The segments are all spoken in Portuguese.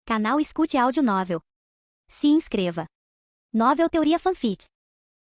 Canal Escute Áudio Novel. Se inscreva. Novel Teoria Fanfic.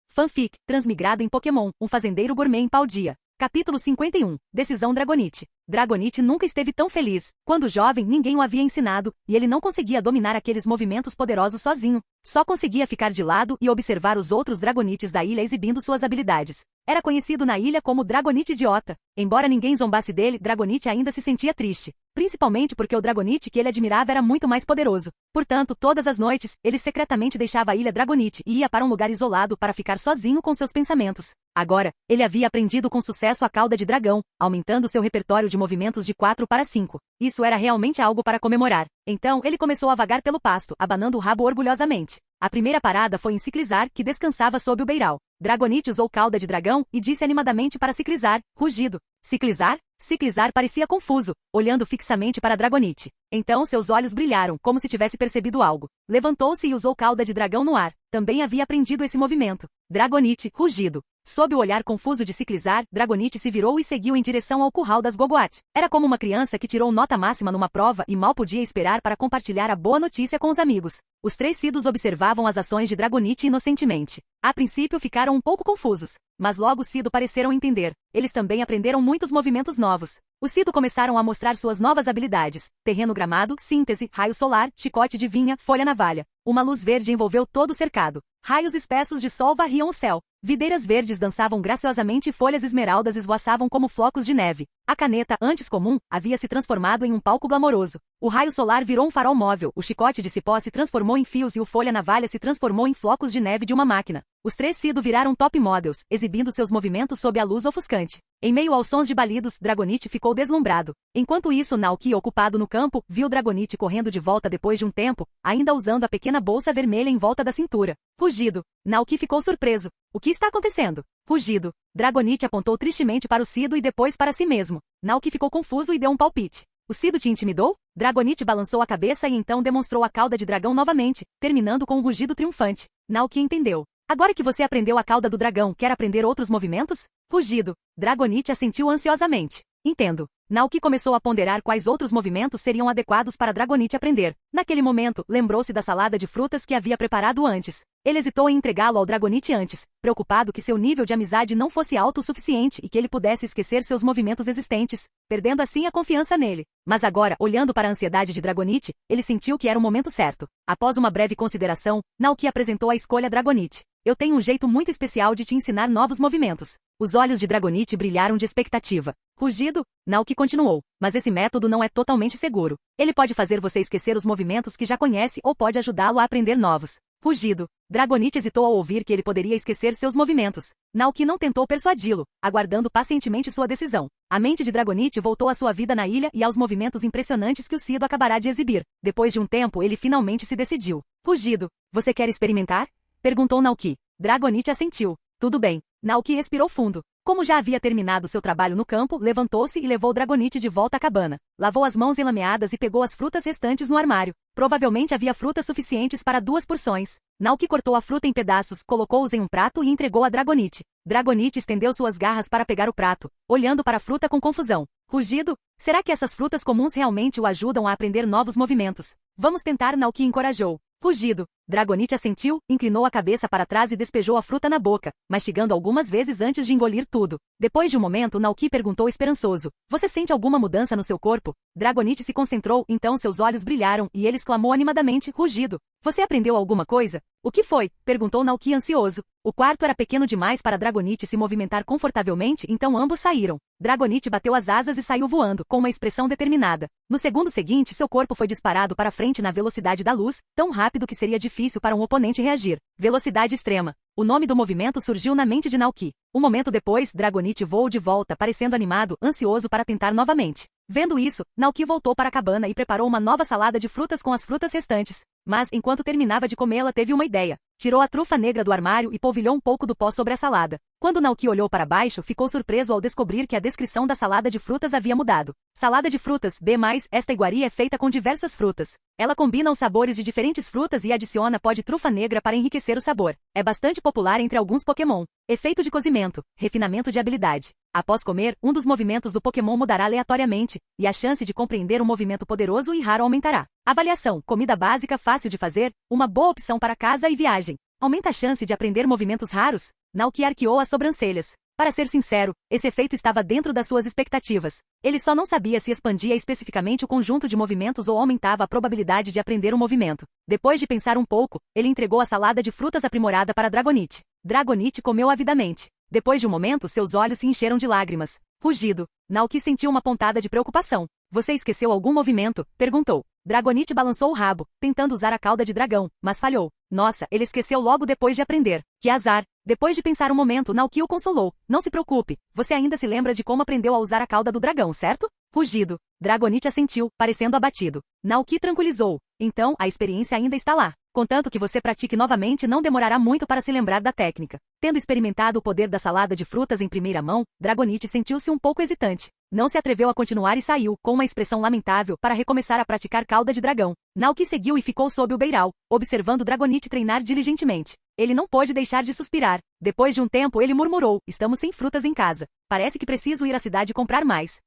Fanfic, transmigrado em Pokémon, um fazendeiro gourmet em Paldea. Capítulo 51, Decisão Dragonite. Dragonite nunca esteve tão feliz. Quando jovem, ninguém o havia ensinado, e ele não conseguia dominar aqueles movimentos poderosos sozinho. Só conseguia ficar de lado e observar os outros Dragonites da ilha exibindo suas habilidades. Era conhecido na ilha como Dragonite Idiota. Embora ninguém zombasse dele, Dragonite ainda se sentia triste. Principalmente porque o Dragonite que ele admirava era muito mais poderoso. Portanto, todas as noites, ele secretamente deixava a ilha Dragonite e ia para um lugar isolado para ficar sozinho com seus pensamentos. Agora, ele havia aprendido com sucesso a cauda de dragão, aumentando seu repertório de movimentos de 4 para 5. Isso era realmente algo para comemorar. Então, ele começou a vagar pelo pasto, abanando o rabo orgulhosamente. A primeira parada foi em Ciclizar, que descansava sob o beiral. Dragonite usou cauda de dragão e disse animadamente para Ciclizar, rugido. Ciclizar? Ciclizar parecia confuso, olhando fixamente para Dragonite. Então seus olhos brilharam, como se tivesse percebido algo. Levantou-se e usou cauda de dragão no ar. Também havia aprendido esse movimento. Dragonite, rugido. Sob o olhar confuso de Ciclizar, Dragonite se virou e seguiu em direção ao curral das Gogoat. Era como uma criança que tirou nota máxima numa prova e mal podia esperar para compartilhar a boa notícia com os amigos. Os três Sidos observavam as ações de Dragonite inocentemente. A princípio ficaram um pouco confusos, mas logo Sido pareceram entender. Eles também aprenderam muitos movimentos novos. Os Sido começaram a mostrar suas novas habilidades: terreno gramado, síntese, raio solar, chicote de vinha, folha navalha. Uma luz verde envolveu todo o cercado. Raios espessos de sol varriam o céu. Videiras verdes dançavam graciosamente e folhas esmeraldas esvoaçavam como flocos de neve. A caneta, antes comum, havia se transformado em um palco glamouroso. O raio solar virou um farol móvel, o chicote de cipó se transformou em fios e o folha navalha se transformou em flocos de neve de uma máquina. Os três Sido viraram top models, exibindo seus movimentos sob a luz ofuscante. Em meio aos sons de balidos, Dragonite ficou deslumbrado. Enquanto isso, Naoki, ocupado no campo, viu Dragonite correndo de volta depois de um tempo, ainda usando a pequena bolsa vermelha em volta da cintura. Rugido. Naoki ficou surpreso. O que está acontecendo? Rugido. Dragonite apontou tristemente para o Sido e depois para si mesmo. Naoki ficou confuso e deu um palpite. O Sido te intimidou? Dragonite balançou a cabeça e então demonstrou a cauda de dragão novamente, terminando com um rugido triunfante. Naoki entendeu. Agora que você aprendeu a cauda do dragão, quer aprender outros movimentos? Rugido. Dragonite assentiu ansiosamente. Entendo. Naoki começou a ponderar quais outros movimentos seriam adequados para Dragonite aprender. Naquele momento, lembrou-se da salada de frutas que havia preparado antes. Ele hesitou em entregá-lo ao Dragonite antes, preocupado que seu nível de amizade não fosse alto o suficiente e que ele pudesse esquecer seus movimentos existentes, perdendo assim a confiança nele. Mas agora, olhando para a ansiedade de Dragonite, ele sentiu que era o momento certo. Após uma breve consideração, Naoki apresentou a escolha a Dragonite. Eu tenho um jeito muito especial de te ensinar novos movimentos. Os olhos de Dragonite brilharam de expectativa. Rugido? Naoki continuou. Mas esse método não é totalmente seguro. Ele pode fazer você esquecer os movimentos que já conhece ou pode ajudá-lo a aprender novos. Rugido. Dragonite hesitou ao ouvir que ele poderia esquecer seus movimentos. Naoki não tentou persuadi-lo, aguardando pacientemente sua decisão. A mente de Dragonite voltou à sua vida na ilha e aos movimentos impressionantes que o Sido acabará de exibir. Depois de um tempo, ele finalmente se decidiu. Rugido. Você quer experimentar? Perguntou Naoki. Dragonite assentiu. Tudo bem. Naoki respirou fundo. Como já havia terminado seu trabalho no campo, levantou-se e levou Dragonite de volta à cabana. Lavou as mãos enlameadas e pegou as frutas restantes no armário. Provavelmente havia frutas suficientes para 2 porções. Naoki cortou a fruta em pedaços, colocou-os em um prato e entregou a Dragonite. Dragonite estendeu suas garras para pegar o prato, olhando para a fruta com confusão. Rugido? Será que essas frutas comuns realmente o ajudam a aprender novos movimentos? Vamos tentar, Naoki encorajou. Rugido. Dragonite assentiu, inclinou a cabeça para trás e despejou a fruta na boca, mastigando algumas vezes antes de engolir tudo. Depois de um momento, Naoki perguntou esperançoso. Você sente alguma mudança no seu corpo? Dragonite se concentrou, então seus olhos brilharam e ele exclamou animadamente, rugido. Você aprendeu alguma coisa? O que foi? Perguntou Naoki ansioso. O quarto era pequeno demais para Dragonite se movimentar confortavelmente, então ambos saíram. Dragonite bateu as asas e saiu voando, com uma expressão determinada. No segundo seguinte, seu corpo foi disparado para frente na velocidade da luz, tão rápido que seria difícil para um oponente reagir. Velocidade extrema. O nome do movimento surgiu na mente de Naoki. Um momento depois, Dragonite voou de volta, parecendo animado, ansioso para tentar novamente. Vendo isso, Naoki voltou para a cabana e preparou uma nova salada de frutas com as frutas restantes. Mas, enquanto terminava de comê-la, teve uma ideia. Tirou a trufa negra do armário e polvilhou um pouco do pó sobre a salada. Quando Naoki olhou para baixo, ficou surpreso ao descobrir que a descrição da salada de frutas havia mudado. Salada de frutas, B+, esta iguaria é feita com diversas frutas. Ela combina os sabores de diferentes frutas e adiciona pó de trufa negra para enriquecer o sabor. É bastante popular entre alguns Pokémon. Efeito de cozimento, refinamento de habilidade. Após comer, um dos movimentos do Pokémon mudará aleatoriamente, e a chance de compreender um movimento poderoso e raro aumentará. Avaliação, comida básica fácil de fazer, uma boa opção para casa e viagem. Aumenta a chance de aprender movimentos raros? Naoki arqueou as sobrancelhas. Para ser sincero, esse efeito estava dentro das suas expectativas. Ele só não sabia se expandia especificamente o conjunto de movimentos ou aumentava a probabilidade de aprender um movimento. Depois de pensar um pouco, ele entregou a salada de frutas aprimorada para Dragonite. Dragonite comeu avidamente. Depois de um momento, seus olhos se encheram de lágrimas. Rugido. Naoki sentiu uma pontada de preocupação. Você esqueceu algum movimento? Perguntou. Dragonite balançou o rabo, tentando usar a cauda de dragão, mas falhou. Nossa, ele esqueceu logo depois de aprender. Que azar. Depois de pensar um momento, Naoki o consolou. Não se preocupe, você ainda se lembra de como aprendeu a usar a cauda do dragão, certo? Rugido. Dragonite assentiu, parecendo abatido. Naoki tranquilizou. Então, a experiência ainda está lá. Contanto que você pratique novamente, não demorará muito para se lembrar da técnica. Tendo experimentado o poder da salada de frutas em primeira mão, Dragonite sentiu-se um pouco hesitante. Não se atreveu a continuar e saiu, com uma expressão lamentável, para recomeçar a praticar cauda de dragão. Naoki seguiu e ficou sob o beiral, observando Dragonite treinar diligentemente. Ele não pôde deixar de suspirar. Depois de um tempo ele murmurou, estamos sem frutas em casa. Parece que preciso ir à cidade comprar mais.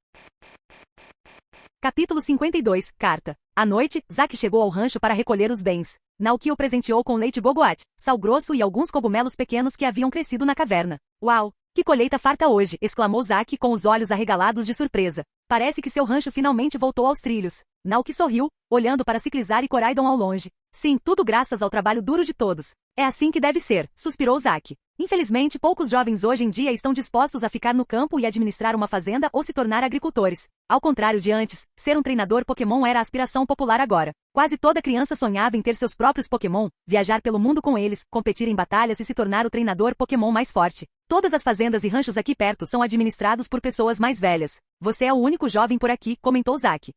Capítulo 52, Carta. À noite, Zack chegou ao rancho para recolher os bens. Naoki o presenteou com leite gogoat, sal grosso e alguns cogumelos pequenos que haviam crescido na caverna. Uau! Que colheita farta hoje! Exclamou Zack com os olhos arregalados de surpresa. Parece que seu rancho finalmente voltou aos trilhos. Naoki sorriu, olhando para Ciclizar e Coraidon ao longe. Sim, tudo graças ao trabalho duro de todos. É assim que deve ser, suspirou Zack. Infelizmente, poucos jovens hoje em dia estão dispostos a ficar no campo e administrar uma fazenda ou se tornar agricultores. Ao contrário de antes, ser um treinador Pokémon era a aspiração popular agora. Quase toda criança sonhava em ter seus próprios Pokémon, viajar pelo mundo com eles, competir em batalhas e se tornar o treinador Pokémon mais forte. Todas as fazendas e ranchos aqui perto são administrados por pessoas mais velhas. Você é o único jovem por aqui, comentou Zack.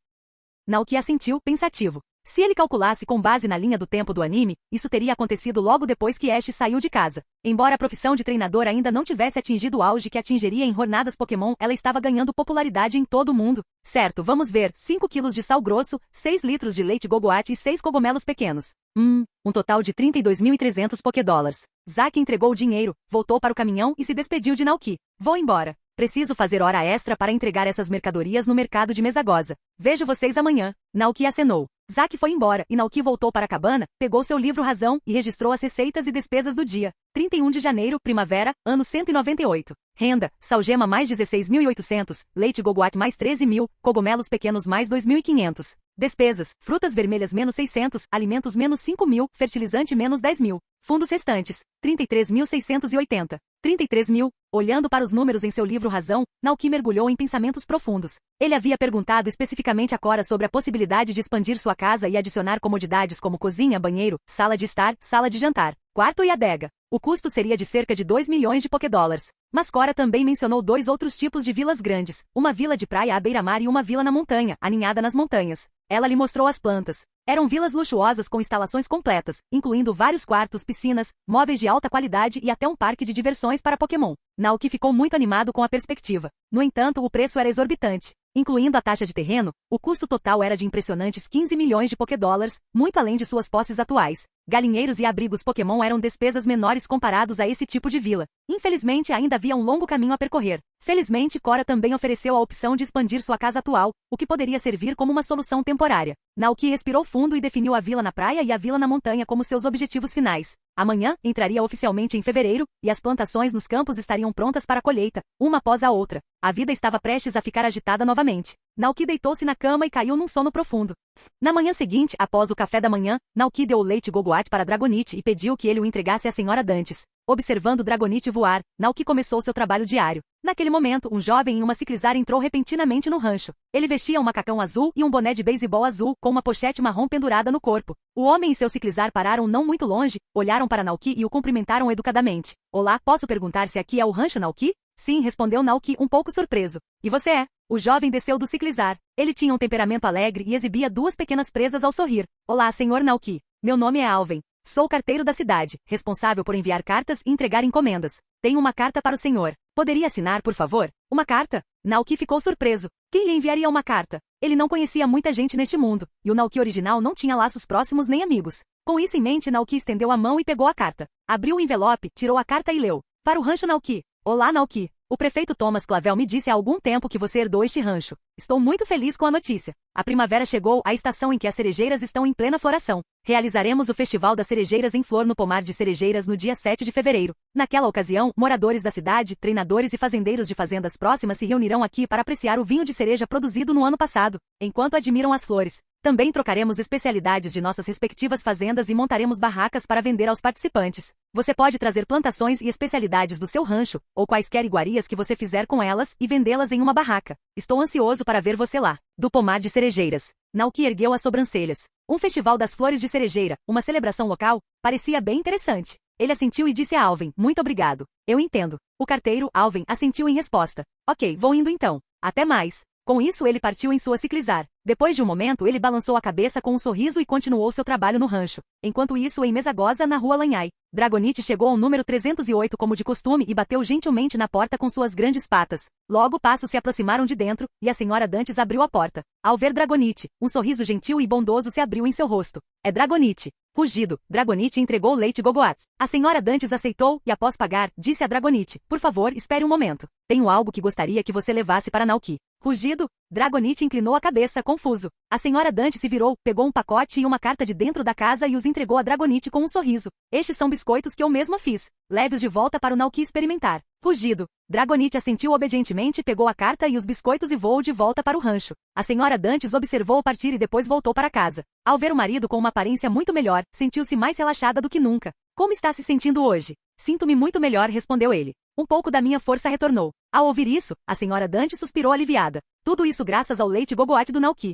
Naoki assentiu, pensativo. Se ele calculasse com base na linha do tempo do anime, isso teria acontecido logo depois que Ash saiu de casa. Embora a profissão de treinador ainda não tivesse atingido o auge que atingiria em jornadas Pokémon, ela estava ganhando popularidade em todo o mundo. Certo, vamos ver, 5 quilos de sal grosso, 6 litros de leite gogoat e 6 cogumelos pequenos. Um total de 32.300 Pokédólares. Zack entregou o dinheiro, voltou para o caminhão e se despediu de Naoki. Vou embora. Preciso fazer hora extra para entregar essas mercadorias no mercado de Mesagoza. Vejo vocês amanhã. Naoki acenou. Zack foi embora e Naoki voltou para a cabana, pegou seu livro Razão e registrou as receitas e despesas do dia. 31 de janeiro, primavera, ano 198. Renda, salgema mais 16.800, leite gogoat mais 13.000, cogumelos pequenos mais 2.500. Despesas, frutas vermelhas menos 600, alimentos menos 5.000, fertilizante menos 10.000. Fundos restantes, 33.680. 33.000. Olhando para os números em seu livro Razão, Naoki mergulhou em pensamentos profundos. Ele havia perguntado especificamente a Cora sobre a possibilidade de expandir sua casa e adicionar comodidades como cozinha, banheiro, sala de estar, sala de jantar, quarto e adega. O custo seria de cerca de 2 milhões de Pokédólares. Mas Cora também mencionou 2 outros tipos de vilas grandes, uma vila de praia à beira-mar e uma vila na montanha, aninhada nas montanhas. Ela lhe mostrou as plantas. Eram vilas luxuosas com instalações completas, incluindo vários quartos, piscinas, móveis de alta qualidade e até um parque de diversões para Pokémon. Naoki ficou muito animado com a perspectiva. No entanto, o preço era exorbitante. Incluindo a taxa de terreno, o custo total era de impressionantes 15 milhões de Pokédólares, muito além de suas posses atuais. Galinheiros e abrigos Pokémon eram despesas menores comparados a esse tipo de vila. Infelizmente, ainda havia um longo caminho a percorrer. Felizmente, Cora também ofereceu a opção de expandir sua casa atual, o que poderia servir como uma solução temporária. Naoki respirou fundo e definiu a vila na praia e a vila na montanha como seus objetivos finais. Amanhã, entraria oficialmente em fevereiro, e as plantações nos campos estariam prontas para a colheita, uma após a outra. A vida estava prestes a ficar agitada novamente. Naoki deitou-se na cama e caiu num sono profundo. Na manhã seguinte, após o café da manhã, Naoki deu o leite gogoat para Dragonite e pediu que ele o entregasse à senhora Dantes. Observando Dragonite voar, Naoki começou seu trabalho diário. Naquele momento, um jovem em uma Ciclizar entrou repentinamente no rancho. Ele vestia um macacão azul e um boné de beisebol azul com uma pochete marrom pendurada no corpo. O homem e seu Ciclizar pararam não muito longe, olharam para Naoki e o cumprimentaram educadamente. Olá, posso perguntar se aqui é o rancho Naoki? Sim, respondeu Naoki um pouco surpreso. E você é? O jovem desceu do Ciclizar. Ele tinha um temperamento alegre e exibia 2 pequenas presas ao sorrir. Olá, senhor Naoki. Meu nome é Alvin. Sou o carteiro da cidade, responsável por enviar cartas e entregar encomendas. Tenho uma carta para o senhor. Poderia assinar, por favor? Uma carta? Naoki ficou surpreso. Quem lhe enviaria uma carta? Ele não conhecia muita gente neste mundo, e o Naoki original não tinha laços próximos nem amigos. Com isso em mente, Naoki estendeu a mão e pegou a carta. Abriu o envelope, tirou a carta e leu. Para o rancho Naoki. Olá, Naoki. O prefeito Thomas Clavel me disse há algum tempo que você herdou este rancho. Estou muito feliz com a notícia. A primavera chegou, a estação em que as cerejeiras estão em plena floração. Realizaremos o Festival das Cerejeiras em Flor no Pomar de Cerejeiras no dia 7 de fevereiro. Naquela ocasião, moradores da cidade, treinadores e fazendeiros de fazendas próximas se reunirão aqui para apreciar o vinho de cereja produzido no ano passado, enquanto admiram as flores. Também trocaremos especialidades de nossas respectivas fazendas e montaremos barracas para vender aos participantes. Você pode trazer plantações e especialidades do seu rancho, ou quaisquer iguarias que você fizer com elas, e vendê-las em uma barraca. Estou ansioso para ver você lá. Do Pomar de Cerejeiras. Naoki ergueu as sobrancelhas. Um festival das flores de cerejeira, uma celebração local, parecia bem interessante. Ele assentiu e disse a Alvin, muito obrigado. Eu entendo. O carteiro, Alvin, assentiu em resposta. Ok, vou indo então. Até mais. Com isso ele partiu em sua ciclizar. Depois de um momento ele balançou a cabeça com um sorriso e continuou seu trabalho no rancho. Enquanto isso em Mesagoza na rua Lanhai. Dragonite chegou ao número 308 como de costume e bateu gentilmente na porta com suas grandes patas. Logo passos se aproximaram de dentro, e a senhora Dantes abriu a porta. Ao ver Dragonite, um sorriso gentil e bondoso se abriu em seu rosto. É Dragonite. Rugido, Dragonite entregou o leite Gogoats. A senhora Dantes aceitou, e após pagar, disse a Dragonite, por favor, espere um momento. Tenho algo que gostaria que você levasse para Naoki. Rugido, Dragonite inclinou a cabeça, confuso. A senhora Dante se virou, pegou um pacote e uma carta de dentro da casa e os entregou a Dragonite com um sorriso. Estes são biscoitos que eu mesma fiz. Leve-os de volta para o Naoki experimentar. Rugido. Dragonite assentiu obedientemente, pegou a carta e os biscoitos e voou de volta para o rancho. A senhora Dantes observou-o partir e depois voltou para casa. Ao ver o marido com uma aparência muito melhor, sentiu-se mais relaxada do que nunca. Como está se sentindo hoje? Sinto-me muito melhor, respondeu ele. Um pouco da minha força retornou. Ao ouvir isso, a senhora Dantes suspirou aliviada. Tudo isso graças ao leite Gogoat do Naoki.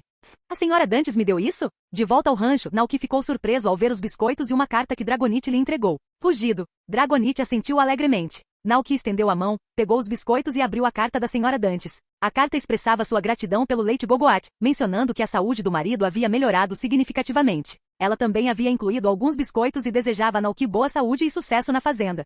A senhora Dantes me deu isso? De volta ao rancho, Naoki ficou surpreso ao ver os biscoitos e uma carta que Dragonite lhe entregou. Rugido. Dragonite assentiu alegremente. Naoki estendeu a mão, pegou os biscoitos e abriu a carta da senhora Dantes. A carta expressava sua gratidão pelo leite Gogoat, mencionando que a saúde do marido havia melhorado significativamente. Ela também havia incluído alguns biscoitos e desejava a Naoki boa saúde e sucesso na fazenda.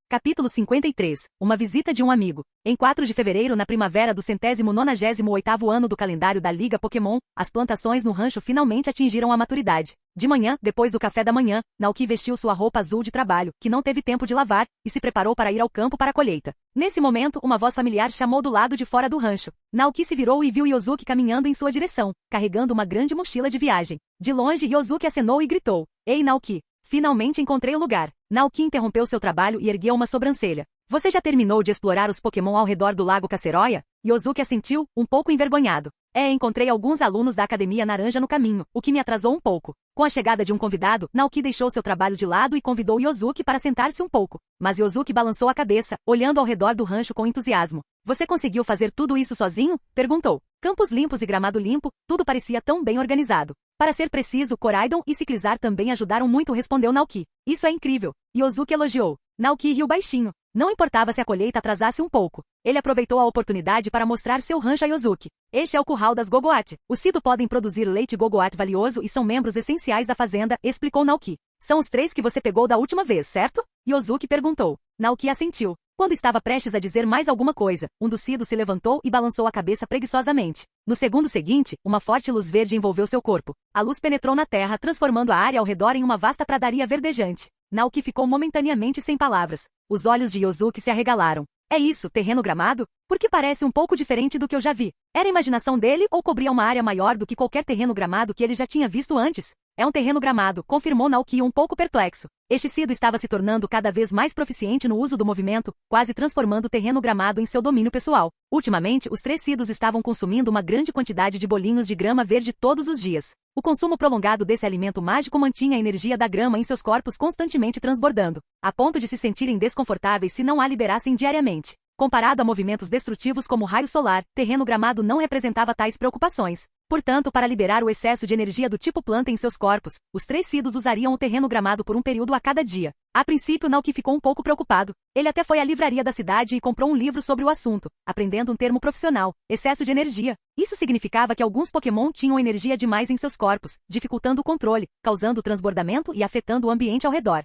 Capítulo 53. Uma visita de um amigo. Em 4 de fevereiro, na primavera do 198º ano do calendário da Liga Pokémon, as plantações no rancho finalmente atingiram a maturidade. De manhã, depois do café da manhã, Naoki vestiu sua roupa azul de trabalho, que não teve tempo de lavar, e se preparou para ir ao campo para a colheita. Nesse momento, uma voz familiar chamou do lado de fora do rancho. Naoki se virou e viu Yosuke caminhando em sua direção, carregando uma grande mochila de viagem. De longe, Yosuke acenou e gritou. Ei, Naoki! Finalmente encontrei o lugar. Naoki interrompeu seu trabalho e ergueu uma sobrancelha. Você já terminou de explorar os Pokémon ao redor do Lago Caceroia? Yosuke assentiu, um pouco envergonhado. Encontrei alguns alunos da Academia Naranja no caminho, o que me atrasou um pouco. Com a chegada de um convidado, Naoki deixou seu trabalho de lado e convidou Yosuke para sentar-se um pouco. Mas Yosuke balançou a cabeça, olhando ao redor do rancho com entusiasmo. Você conseguiu fazer tudo isso sozinho? Perguntou. Campos limpos e gramado limpo, tudo parecia tão bem organizado. Para ser preciso, Koraidon e Ciclizar também ajudaram muito, respondeu Naoki. Isso é incrível. Yosuke elogiou. Naoki riu baixinho. Não importava se a colheita atrasasse um pouco. Ele aproveitou a oportunidade para mostrar seu rancho a Yosuke. Este é o curral das Gogoat. Os Cido podem produzir leite Gogoat valioso e são membros essenciais da fazenda, explicou Naoki. São os 3 que você pegou da última vez, certo? Yosuke perguntou. Naoki assentiu. Quando estava prestes a dizer mais alguma coisa, um dos Cido se levantou e balançou a cabeça preguiçosamente. No segundo seguinte, uma forte luz verde envolveu seu corpo. A luz penetrou na terra, transformando a área ao redor em uma vasta pradaria verdejante. Naoki ficou momentaneamente sem palavras. Os olhos de Yosuke se arregalaram. É isso, terreno gramado? Porque parece um pouco diferente do que eu já vi. Era a imaginação dele ou cobria uma área maior do que qualquer terreno gramado que ele já tinha visto antes? É um terreno gramado, confirmou Naoki um pouco perplexo. Este Cido estava se tornando cada vez mais proficiente no uso do movimento, quase transformando o terreno gramado em seu domínio pessoal. Ultimamente, os 3 Cidos estavam consumindo uma grande quantidade de bolinhos de grama verde todos os dias. O consumo prolongado desse alimento mágico mantinha a energia da grama em seus corpos constantemente transbordando, a ponto de se sentirem desconfortáveis se não a liberassem diariamente. Comparado a movimentos destrutivos como raio solar, terreno gramado não representava tais preocupações. Portanto, para liberar o excesso de energia do tipo planta em seus corpos, os 3 Sidos usariam o terreno gramado por um período a cada dia. A princípio, Naoki ficou um pouco preocupado. Ele até foi à livraria da cidade e comprou um livro sobre o assunto, aprendendo um termo profissional: excesso de energia. Isso significava que alguns Pokémon tinham energia demais em seus corpos, dificultando o controle, causando transbordamento e afetando o ambiente ao redor.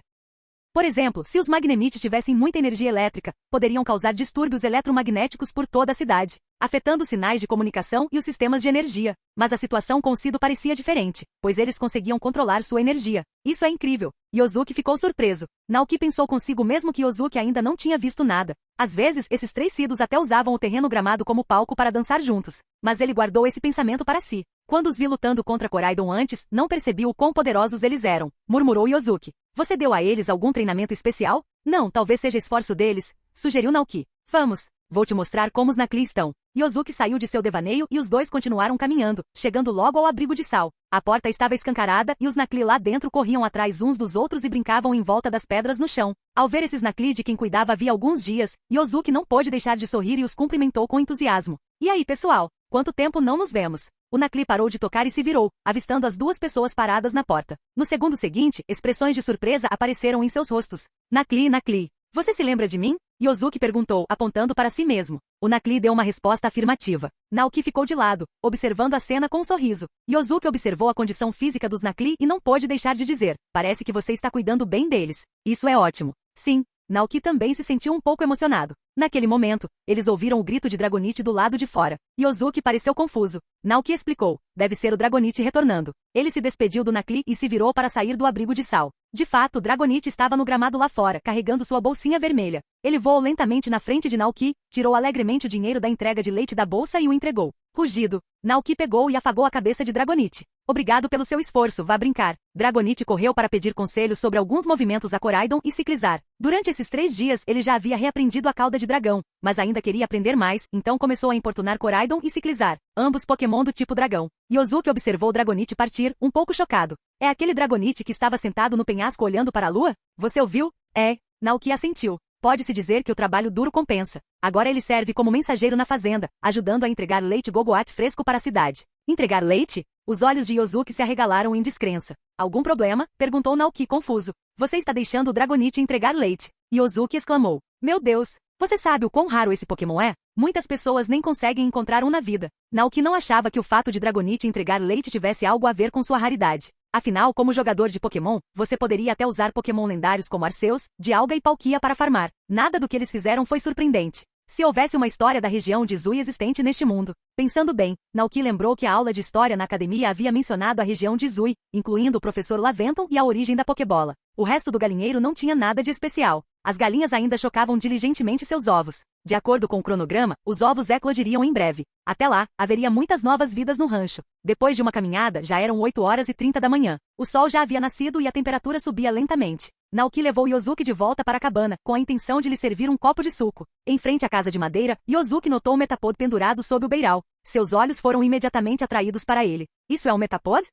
Por exemplo, se os Magnemite tivessem muita energia elétrica, poderiam causar distúrbios eletromagnéticos por toda a cidade, afetando os sinais de comunicação e os sistemas de energia. Mas a situação com o Sido parecia diferente, pois eles conseguiam controlar sua energia. Isso é incrível. Yosuke ficou surpreso. Naoki pensou consigo mesmo que Yosuke ainda não tinha visto nada. Às vezes, esses 3 Sidos até usavam o terreno gramado como palco para dançar juntos, mas ele guardou esse pensamento para si. Quando os vi lutando contra Koraidon antes, não percebi o quão poderosos eles eram, murmurou Yosuke. Você deu a eles algum treinamento especial? Não, talvez seja esforço deles, sugeriu Naoki. Vamos, vou te mostrar como os Nakli estão. Yosuke saiu de seu devaneio e os dois continuaram caminhando, chegando logo ao abrigo de sal. A porta estava escancarada e os Nakli lá dentro corriam atrás uns dos outros e brincavam em volta das pedras no chão. Ao ver esses Nakli de quem cuidava havia alguns dias, Yosuke não pôde deixar de sorrir e os cumprimentou com entusiasmo. E aí, pessoal? Quanto tempo não nos vemos? O Nakli parou de tocar e se virou, avistando as 2 pessoas paradas na porta. No segundo seguinte, expressões de surpresa apareceram em seus rostos. Nakli, Nakli, você se lembra de mim? Yosuke perguntou, apontando para si mesmo. O Nakli deu uma resposta afirmativa. Naoki ficou de lado, observando a cena com um sorriso. Yosuke observou a condição física dos Nakli e não pôde deixar de dizer: parece que você está cuidando bem deles. Isso é ótimo. Sim. Naoki também se sentiu um pouco emocionado. Naquele momento, eles ouviram o grito de Dragonite do lado de fora. Yosuke pareceu confuso. Naoki explicou: deve ser o Dragonite retornando. Ele se despediu do Nakli e se virou para sair do abrigo de sal. De fato, Dragonite estava no gramado lá fora, carregando sua bolsinha vermelha. Ele voou lentamente na frente de Naoki, tirou alegremente o dinheiro da entrega de leite da bolsa e o entregou. Rugido, Naoki pegou e afagou a cabeça de Dragonite. Obrigado pelo seu esforço, vá brincar. Dragonite correu para pedir conselhos sobre alguns movimentos a Koraidon e Ciclizar. Durante esses 3 dias ele já havia reaprendido a cauda de dragão, mas ainda queria aprender mais, então começou a importunar Koraidon e Ciclizar, ambos Pokémon do tipo dragão. Yosuke observou o Dragonite partir, um pouco chocado. É aquele Dragonite que estava sentado no penhasco olhando para a lua? Você ouviu? É. Naoki assentiu. Pode-se dizer que o trabalho duro compensa. Agora ele serve como mensageiro na fazenda, ajudando a entregar leite Gogoat fresco para a cidade. Entregar leite? Os olhos de Yosuke se arregalaram em descrença. Algum problema? Perguntou Naoki confuso. Você está deixando o Dragonite entregar leite. Yosuke exclamou. Meu Deus! Você sabe o quão raro esse Pokémon é? Muitas pessoas nem conseguem encontrar um na vida. Naoki não achava que o fato de Dragonite entregar leite tivesse algo a ver com sua raridade. Afinal, como jogador de Pokémon, você poderia até usar Pokémon lendários como Arceus, Dialga e Palkia para farmar. Nada do que eles fizeram foi surpreendente. Se houvesse uma história da região de Zui existente neste mundo. Pensando bem, Naoki lembrou que a aula de história na academia havia mencionado a região de Zui, incluindo o professor Laventon e a origem da Pokébola. O resto do galinheiro não tinha nada de especial. As galinhas ainda chocavam diligentemente seus ovos. De acordo com o cronograma, os ovos eclodiriam em breve. Até lá, haveria muitas novas vidas no rancho. Depois de uma caminhada, já eram 8h30 da manhã. O sol já havia nascido e a temperatura subia lentamente. Naoki levou Yosuke de volta para a cabana, com a intenção de lhe servir um copo de suco. Em frente à casa de madeira, Yosuke notou o Metapod pendurado sob o beiral. Seus olhos foram imediatamente atraídos para ele. Isso é um Metapod?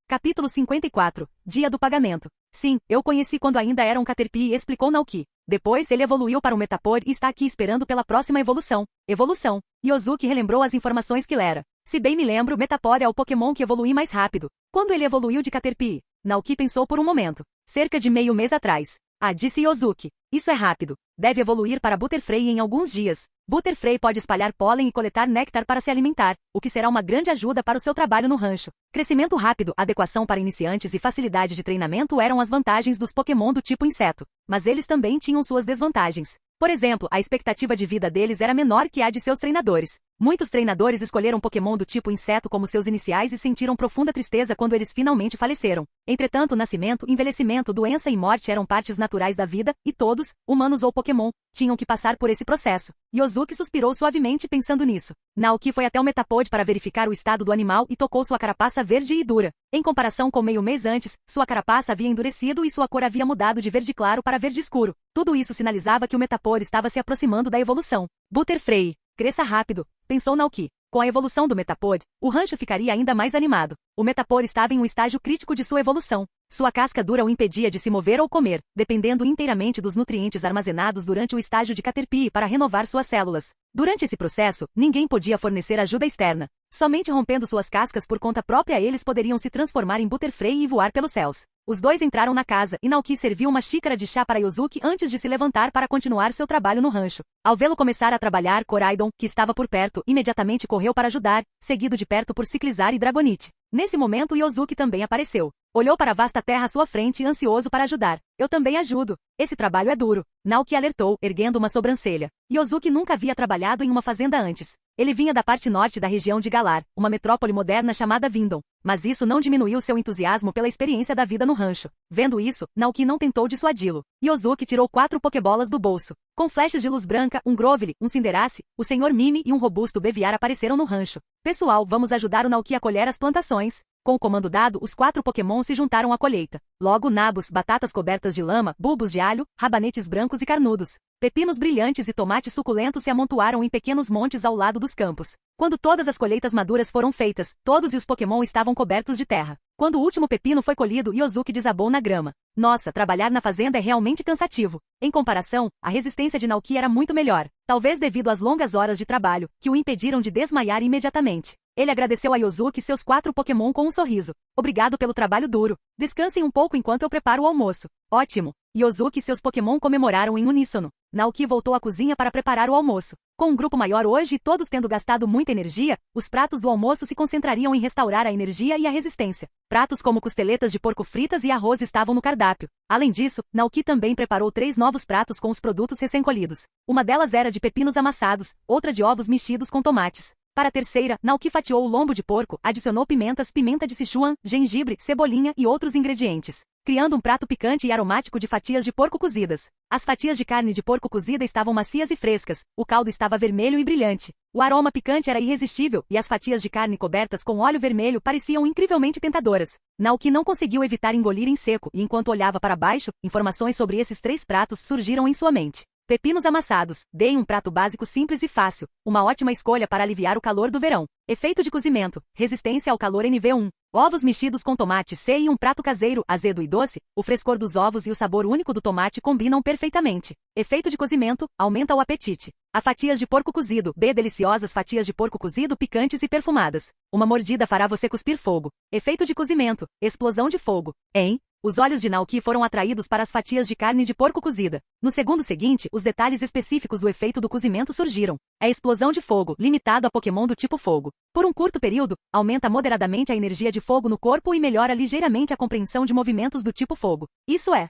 Capítulo 54. Dia do pagamento. Sim, eu conheci quando ainda era um Caterpie, explicou Naoki. Depois ele evoluiu para um Metapod e está aqui esperando pela próxima evolução. Evolução. Yosuke relembrou as informações que lera. Se bem me lembro, Metapod é o Pokémon que evolui mais rápido. Quando ele evoluiu de Caterpie? Naoki pensou por um momento. Cerca de meio mês atrás. Ah, disse Yosuke. Isso é rápido. Deve evoluir para Butterfree em alguns dias. Butterfree pode espalhar pólen e coletar néctar para se alimentar, o que será uma grande ajuda para o seu trabalho no rancho. Crescimento rápido, adequação para iniciantes e facilidade de treinamento eram as vantagens dos Pokémon do tipo inseto. Mas eles também tinham suas desvantagens. Por exemplo, a expectativa de vida deles era menor que a de seus treinadores. Muitos treinadores escolheram Pokémon do tipo inseto como seus iniciais e sentiram profunda tristeza quando eles finalmente faleceram. Entretanto, nascimento, envelhecimento, doença e morte eram partes naturais da vida, e todos, humanos ou Pokémon, tinham que passar por esse processo. Yosuke suspirou suavemente pensando nisso. Naoki foi até o Metapod para verificar o estado do animal e tocou sua carapaça verde e dura. Em comparação com meio mês antes, sua carapaça havia endurecido e sua cor havia mudado de verde claro para verde escuro. Tudo isso sinalizava que o Metapod estava se aproximando da evolução. Butterfree. Cresça rápido, pensou Naoki. Com a evolução do Metapod, o rancho ficaria ainda mais animado. O Metapod estava em um estágio crítico de sua evolução. Sua casca dura o impedia de se mover ou comer, dependendo inteiramente dos nutrientes armazenados durante o estágio de caterpie para renovar suas células. Durante esse processo, ninguém podia fornecer ajuda externa. Somente rompendo suas cascas por conta própria eles poderiam se transformar em Butterfree e voar pelos céus. Os dois entraram na casa e Naoki serviu uma xícara de chá para Yosuke antes de se levantar para continuar seu trabalho no rancho. Ao vê-lo começar a trabalhar, Koraidon, que estava por perto, imediatamente correu para ajudar, seguido de perto por Ciclizar e Dragonite. Nesse momento Yosuke também apareceu. Olhou para a vasta terra à sua frente, ansioso para ajudar. Eu também ajudo. Esse trabalho é duro. Naoki alertou, erguendo uma sobrancelha. Yosuke nunca havia trabalhado em uma fazenda antes. Ele vinha da parte norte da região de Galar, uma metrópole moderna chamada Vindon. Mas isso não diminuiu seu entusiasmo pela experiência da vida no rancho. Vendo isso, Naoki não tentou dissuadi-lo. Yosuke tirou 4 pokebolas do bolso. Com flechas de luz branca, um Grovyle, um Cinderace, o Sr. Mime e um robusto Beviar apareceram no rancho. Pessoal, vamos ajudar o Naoki a colher as plantações. Com o comando dado, os 4 Pokémon se juntaram à colheita. Logo, nabos, batatas cobertas de lama, bulbos de alho, rabanetes brancos e carnudos, pepinos brilhantes e tomates suculentos se amontoaram em pequenos montes ao lado dos campos. Quando todas as colheitas maduras foram feitas, todos os Pokémon estavam cobertos de terra. Quando o último pepino foi colhido, Yosuke desabou na grama. Nossa, trabalhar na fazenda é realmente cansativo. Em comparação, a resistência de Naoki era muito melhor, talvez devido às longas horas de trabalho, que o impediram de desmaiar imediatamente. Ele agradeceu a Yosuke e seus 4 Pokémon com um sorriso. Obrigado pelo trabalho duro. Descansem um pouco enquanto eu preparo o almoço. Ótimo. Yosuke e seus Pokémon comemoraram em uníssono. Naoki voltou à cozinha para preparar o almoço. Com um grupo maior hoje e todos tendo gastado muita energia, os pratos do almoço se concentrariam em restaurar a energia e a resistência. Pratos como costeletas de porco fritas e arroz estavam no cardápio. Além disso, Naoki também preparou 3 novos pratos com os produtos recém-colhidos. Uma delas era de pepinos amassados, outra de ovos mexidos com tomates. Para a terceira, Naoki fatiou o lombo de porco, adicionou pimentas, pimenta de Sichuan, gengibre, cebolinha e outros ingredientes, criando um prato picante e aromático de fatias de porco cozidas. As fatias de carne de porco cozida estavam macias e frescas, o caldo estava vermelho e brilhante. O aroma picante era irresistível e as fatias de carne cobertas com óleo vermelho pareciam incrivelmente tentadoras. Naoki não conseguiu evitar engolir em seco e enquanto olhava para baixo, informações sobre esses 3 pratos surgiram em sua mente. Pepinos amassados. Dei um prato básico simples e fácil. Uma ótima escolha para aliviar o calor do verão. Efeito de cozimento. Resistência ao calor NV1. Ovos mexidos com tomate C e um prato caseiro, azedo e doce. O frescor dos ovos e o sabor único do tomate combinam perfeitamente. Efeito de cozimento. Aumenta o apetite. A fatias de porco cozido. B. Deliciosas fatias de porco cozido picantes e perfumadas. Uma mordida fará você cuspir fogo. Efeito de cozimento. Explosão de fogo. Os olhos de Naoki foram atraídos para as fatias de carne de porco cozida. No segundo seguinte, os detalhes específicos do efeito do cozimento surgiram. A explosão de fogo, limitado a Pokémon do tipo fogo. Por um curto período, aumenta moderadamente a energia de fogo no corpo e melhora ligeiramente a compreensão de movimentos do tipo fogo. Isso é.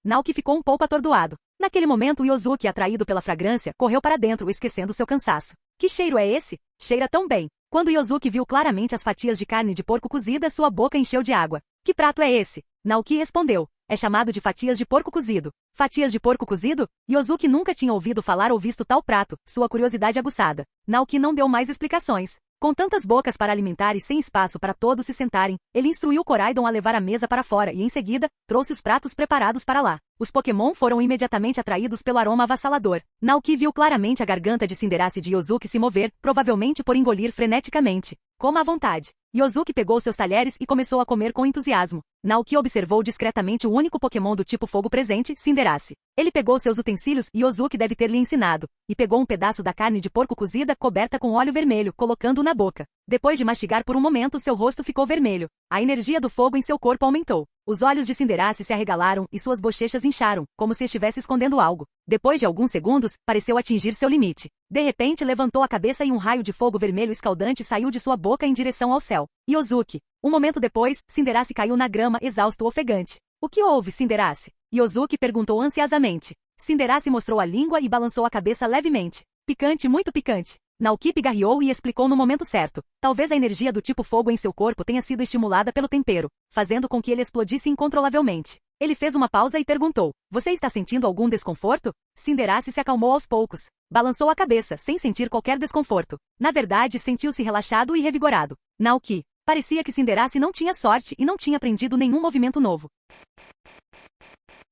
Naoki ficou um pouco atordoado. Naquele momento, Yosuke, atraído pela fragrância, correu para dentro, esquecendo seu cansaço. Que cheiro é esse? Cheira tão bem. Quando Yosuke viu claramente as fatias de carne de porco cozida, sua boca encheu de água. Que prato é esse? Naoki respondeu. É chamado de fatias de porco cozido. Fatias de porco cozido? Yosuke nunca tinha ouvido falar ou visto tal prato, sua curiosidade aguçada. Naoki não deu mais explicações. Com tantas bocas para alimentar e sem espaço para todos se sentarem, ele instruiu Koraidon a levar a mesa para fora e, em seguida, trouxe os pratos preparados para lá. Os Pokémon foram imediatamente atraídos pelo aroma avassalador. Naoki viu claramente a garganta de Cinderace de Yosuke se mover, provavelmente por engolir freneticamente. Coma à vontade. Yosuke pegou seus talheres e começou a comer com entusiasmo. Naoki observou discretamente o único Pokémon do tipo fogo presente, Cinderace. Ele pegou seus utensílios e Yosuke deve ter lhe ensinado, e pegou um pedaço da carne de porco cozida coberta com óleo vermelho, colocando-o na boca. Depois de mastigar por um momento, seu rosto ficou vermelho. A energia do fogo em seu corpo aumentou. Os olhos de Cinderace se arregalaram e suas bochechas incharam, como se estivesse escondendo algo. Depois de alguns segundos, pareceu atingir seu limite. De repente, levantou a cabeça e um raio de fogo vermelho escaldante saiu de sua boca em direção ao céu. Yosuke. Um momento depois, Cinderace caiu na grama, exausto, ofegante. O que houve, Cinderace? Yosuke perguntou ansiosamente. Cinderace mostrou a língua e balançou a cabeça levemente. Picante, muito picante. Naoki pigarreou e explicou no momento certo. Talvez a energia do tipo fogo em seu corpo tenha sido estimulada pelo tempero, fazendo com que ele explodisse incontrolavelmente. Ele fez uma pausa e perguntou. Você está sentindo algum desconforto? Cinderace se acalmou aos poucos. Balançou a cabeça, sem sentir qualquer desconforto. Na verdade, sentiu-se relaxado e revigorado. Naoki. Parecia que Cinderace não tinha sorte e não tinha aprendido nenhum movimento novo.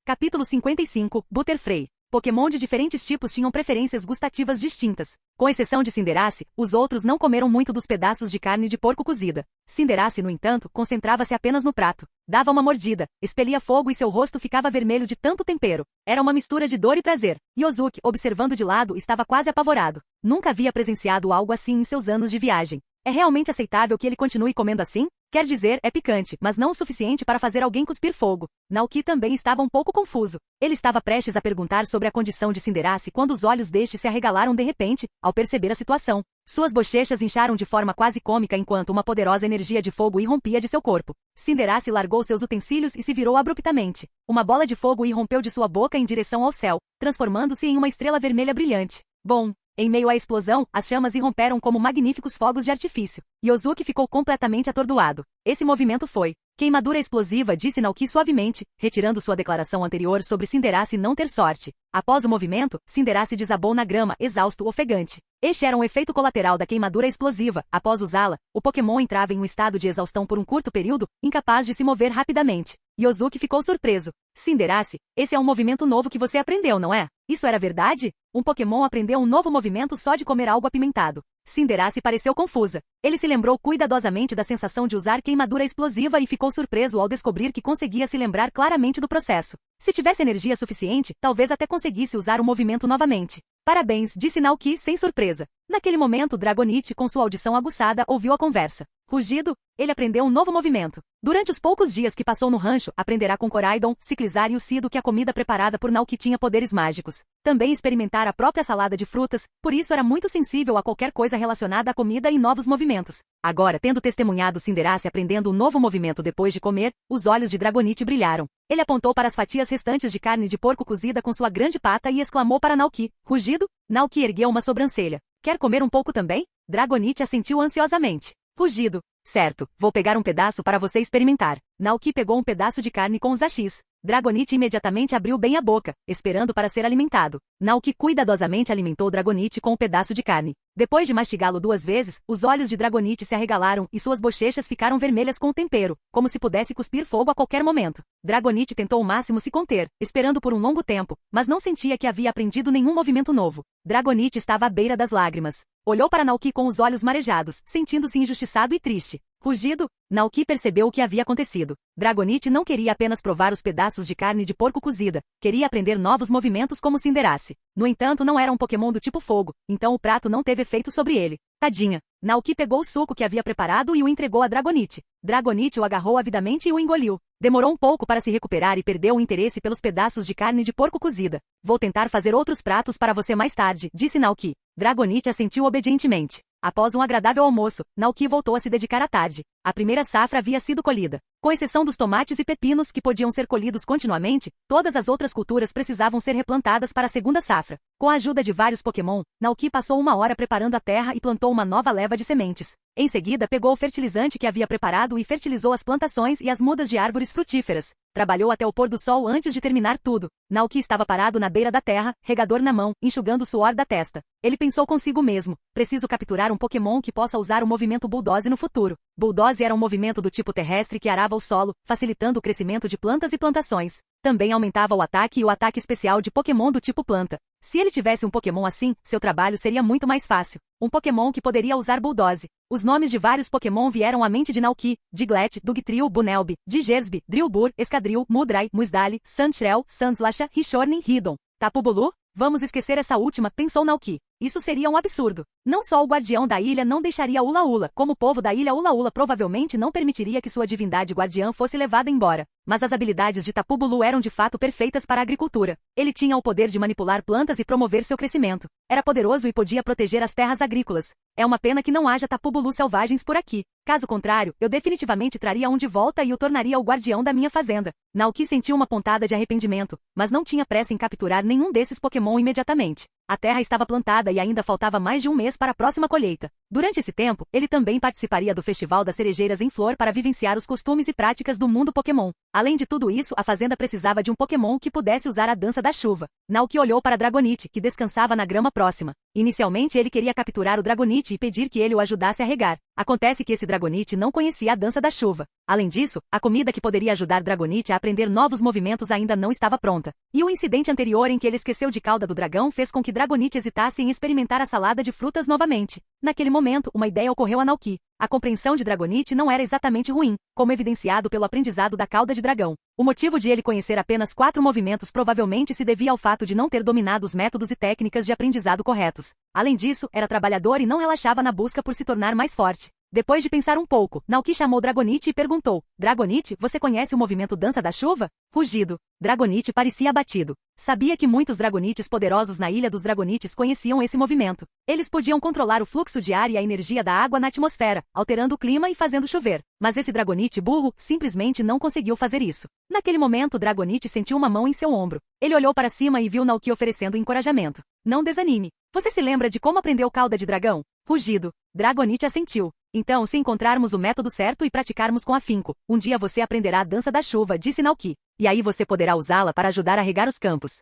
Capítulo 55, Butterfree. Pokémon de diferentes tipos tinham preferências gustativas distintas. Com exceção de Cinderace, os outros não comeram muito dos pedaços de carne de porco cozida. Cinderace, no entanto, concentrava-se apenas no prato. Dava uma mordida, expelia fogo e seu rosto ficava vermelho de tanto tempero. Era uma mistura de dor e prazer. Yosuke, observando de lado, estava quase apavorado. Nunca havia presenciado algo assim em seus anos de viagem. É realmente aceitável que ele continue comendo assim? Quer dizer, é picante, mas não o suficiente para fazer alguém cuspir fogo. Naoki também estava um pouco confuso. Ele estava prestes a perguntar sobre a condição de Cinderace quando os olhos deste se arregalaram de repente, ao perceber a situação. Suas bochechas incharam de forma quase cômica enquanto uma poderosa energia de fogo irrompia de seu corpo. Cinderace largou seus utensílios e se virou abruptamente. Uma bola de fogo irrompeu de sua boca em direção ao céu, transformando-se em uma estrela vermelha brilhante. Bom, em meio à explosão, as chamas irromperam como magníficos fogos de artifício. Yosuke ficou completamente atordoado. Esse movimento foi queimadura explosiva, disse Naoki suavemente, retirando sua declaração anterior sobre Cinderace não ter sorte. Após o movimento, Cinderace desabou na grama, exausto, ofegante. Este era um efeito colateral da queimadura explosiva. Após usá-la, o Pokémon entrava em um estado de exaustão por um curto período, incapaz de se mover rapidamente. Yosuke ficou surpreso. Cinderace, esse é um movimento novo que você aprendeu, não é? Isso era verdade? Um Pokémon aprendeu um novo movimento só de comer algo apimentado. Cinderace pareceu confusa. Ele se lembrou cuidadosamente da sensação de usar queimadura explosiva e ficou surpreso ao descobrir que conseguia se lembrar claramente do processo. Se tivesse energia suficiente, talvez até conseguisse usar o movimento novamente. Parabéns, disse Naoki sem surpresa. Naquele momento, Dragonite, com sua audição aguçada, ouviu a conversa. Rugido, ele aprendeu um novo movimento. Durante os poucos dias que passou no rancho, aprenderá com Coraidon, Ciclizar e Ucido que a comida preparada por Naoki tinha poderes mágicos. Também experimentar a própria salada de frutas, por isso era muito sensível a qualquer coisa relacionada à comida e novos movimentos. Agora, tendo testemunhado Cinderace aprendendo um novo movimento depois de comer, os olhos de Dragonite brilharam. Ele apontou para as fatias restantes de carne de porco cozida com sua grande pata e exclamou para Naoki. Rugido? Naoki ergueu uma sobrancelha. Quer comer um pouco também? Dragonite assentiu ansiosamente. Rugido. Certo, vou pegar um pedaço para você experimentar. Naoki pegou um pedaço de carne com os hashis. Dragonite imediatamente abriu bem a boca, esperando para ser alimentado. Naoki cuidadosamente alimentou Dragonite com o pedaço de carne. Depois de mastigá-lo 2 vezes, os olhos de Dragonite se arregalaram e suas bochechas ficaram vermelhas com o tempero, como se pudesse cuspir fogo a qualquer momento. Dragonite tentou ao máximo se conter, esperando por um longo tempo, mas não sentia que havia aprendido nenhum movimento novo. Dragonite estava à beira das lágrimas. Olhou para Naoki com os olhos marejados, sentindo-se injustiçado e triste. Rugido, Naoki percebeu o que havia acontecido. Dragonite não queria apenas provar os pedaços de carne de porco cozida, queria aprender novos movimentos como Cinderace. No entanto, não era um Pokémon do tipo fogo, então o prato não teve efeito sobre ele. Tadinha. Naoki pegou o suco que havia preparado e o entregou a Dragonite. Dragonite o agarrou avidamente e o engoliu. Demorou um pouco para se recuperar e perdeu o interesse pelos pedaços de carne de porco cozida. Vou tentar fazer outros pratos para você mais tarde, disse Naoki. Dragonite assentiu obedientemente. Após um agradável almoço, Naoki voltou a se dedicar à tarde. A primeira safra havia sido colhida. Com exceção dos tomates e pepinos que podiam ser colhidos continuamente, todas as outras culturas precisavam ser replantadas para a segunda safra. Com a ajuda de vários Pokémon, Naoki passou 1 hora preparando a terra e plantou uma nova leva de sementes. Em seguida, pegou o fertilizante que havia preparado e fertilizou as plantações e as mudas de árvores frutíferas. Trabalhou até o pôr do sol antes de terminar tudo. Naoki estava parado na beira da terra, regador na mão, enxugando o suor da testa. Ele pensou consigo mesmo. Preciso capturar um Pokémon que possa usar o movimento Bulldoze no futuro. Bulldoze era um movimento do tipo terrestre que arava o solo, facilitando o crescimento de plantas e plantações. Também aumentava o ataque e o ataque especial de Pokémon do tipo planta. Se ele tivesse um Pokémon assim, seu trabalho seria muito mais fácil. Um Pokémon que poderia usar Bulldoze. Os nomes de vários Pokémon vieram à mente de Naoki: Diglett, Dugtrio, Bunnelby, Digersby, Drillbur, Escadril, Mudbray, Muisdale, Sandshrew, Sandslash, Rishorn, Hiddon. Tapu Bulu? Vamos esquecer essa última, pensou Naoki. Isso seria um absurdo. Não só o guardião da ilha não deixaria Ula Ula, como o povo da ilha Ula Ula provavelmente não permitiria que sua divindade guardiã fosse levada embora. Mas as habilidades de Tapu Bulu eram de fato perfeitas para a agricultura. Ele tinha o poder de manipular plantas e promover seu crescimento. Era poderoso e podia proteger as terras agrícolas. É uma pena que não haja Tapu Bulu selvagens por aqui. Caso contrário, eu definitivamente traria um de volta e o tornaria o guardião da minha fazenda. Naoki sentiu uma pontada de arrependimento, mas não tinha pressa em capturar nenhum desses Pokémon imediatamente. A terra estava plantada e ainda faltava mais de 1 mês para a próxima colheita. Durante esse tempo, ele também participaria do Festival das Cerejeiras em Flor para vivenciar os costumes e práticas do mundo Pokémon. Além de tudo isso, a fazenda precisava de um Pokémon que pudesse usar a dança da chuva. Naoki olhou para Dragonite, que descansava na grama próxima. Inicialmente ele queria capturar o Dragonite e pedir que ele o ajudasse a regar. Acontece que esse Dragonite não conhecia a dança da chuva. Além disso, a comida que poderia ajudar Dragonite a aprender novos movimentos ainda não estava pronta. E o incidente anterior em que ele esqueceu de cauda do dragão fez com que Dragonite hesitasse em experimentar a salada de frutas novamente. Naquele momento, uma ideia ocorreu a Naoki. A compreensão de Dragonite não era exatamente ruim, como evidenciado pelo aprendizado da cauda de dragão. O motivo de ele conhecer apenas 4 movimentos provavelmente se devia ao fato de não ter dominado os métodos e técnicas de aprendizado corretos. Além disso, era trabalhador e não relaxava na busca por se tornar mais forte. Depois de pensar um pouco, Naoki chamou Dragonite e perguntou: Dragonite, você conhece o movimento dança da chuva? Rugido. Dragonite parecia abatido. Sabia que muitos Dragonites poderosos na Ilha dos Dragonites conheciam esse movimento. Eles podiam controlar o fluxo de ar e a energia da água na atmosfera, alterando o clima e fazendo chover. Mas esse Dragonite burro simplesmente não conseguiu fazer isso. Naquele momento, Dragonite sentiu uma mão em seu ombro. Ele olhou para cima e viu Naoki oferecendo encorajamento. Não desanime. Você se lembra de como aprendeu cauda de dragão? Rugido. Dragonite assentiu. Então, se encontrarmos o método certo e praticarmos com afinco, um dia você aprenderá a dança da chuva, disse Naoki. E aí você poderá usá-la para ajudar a regar os campos.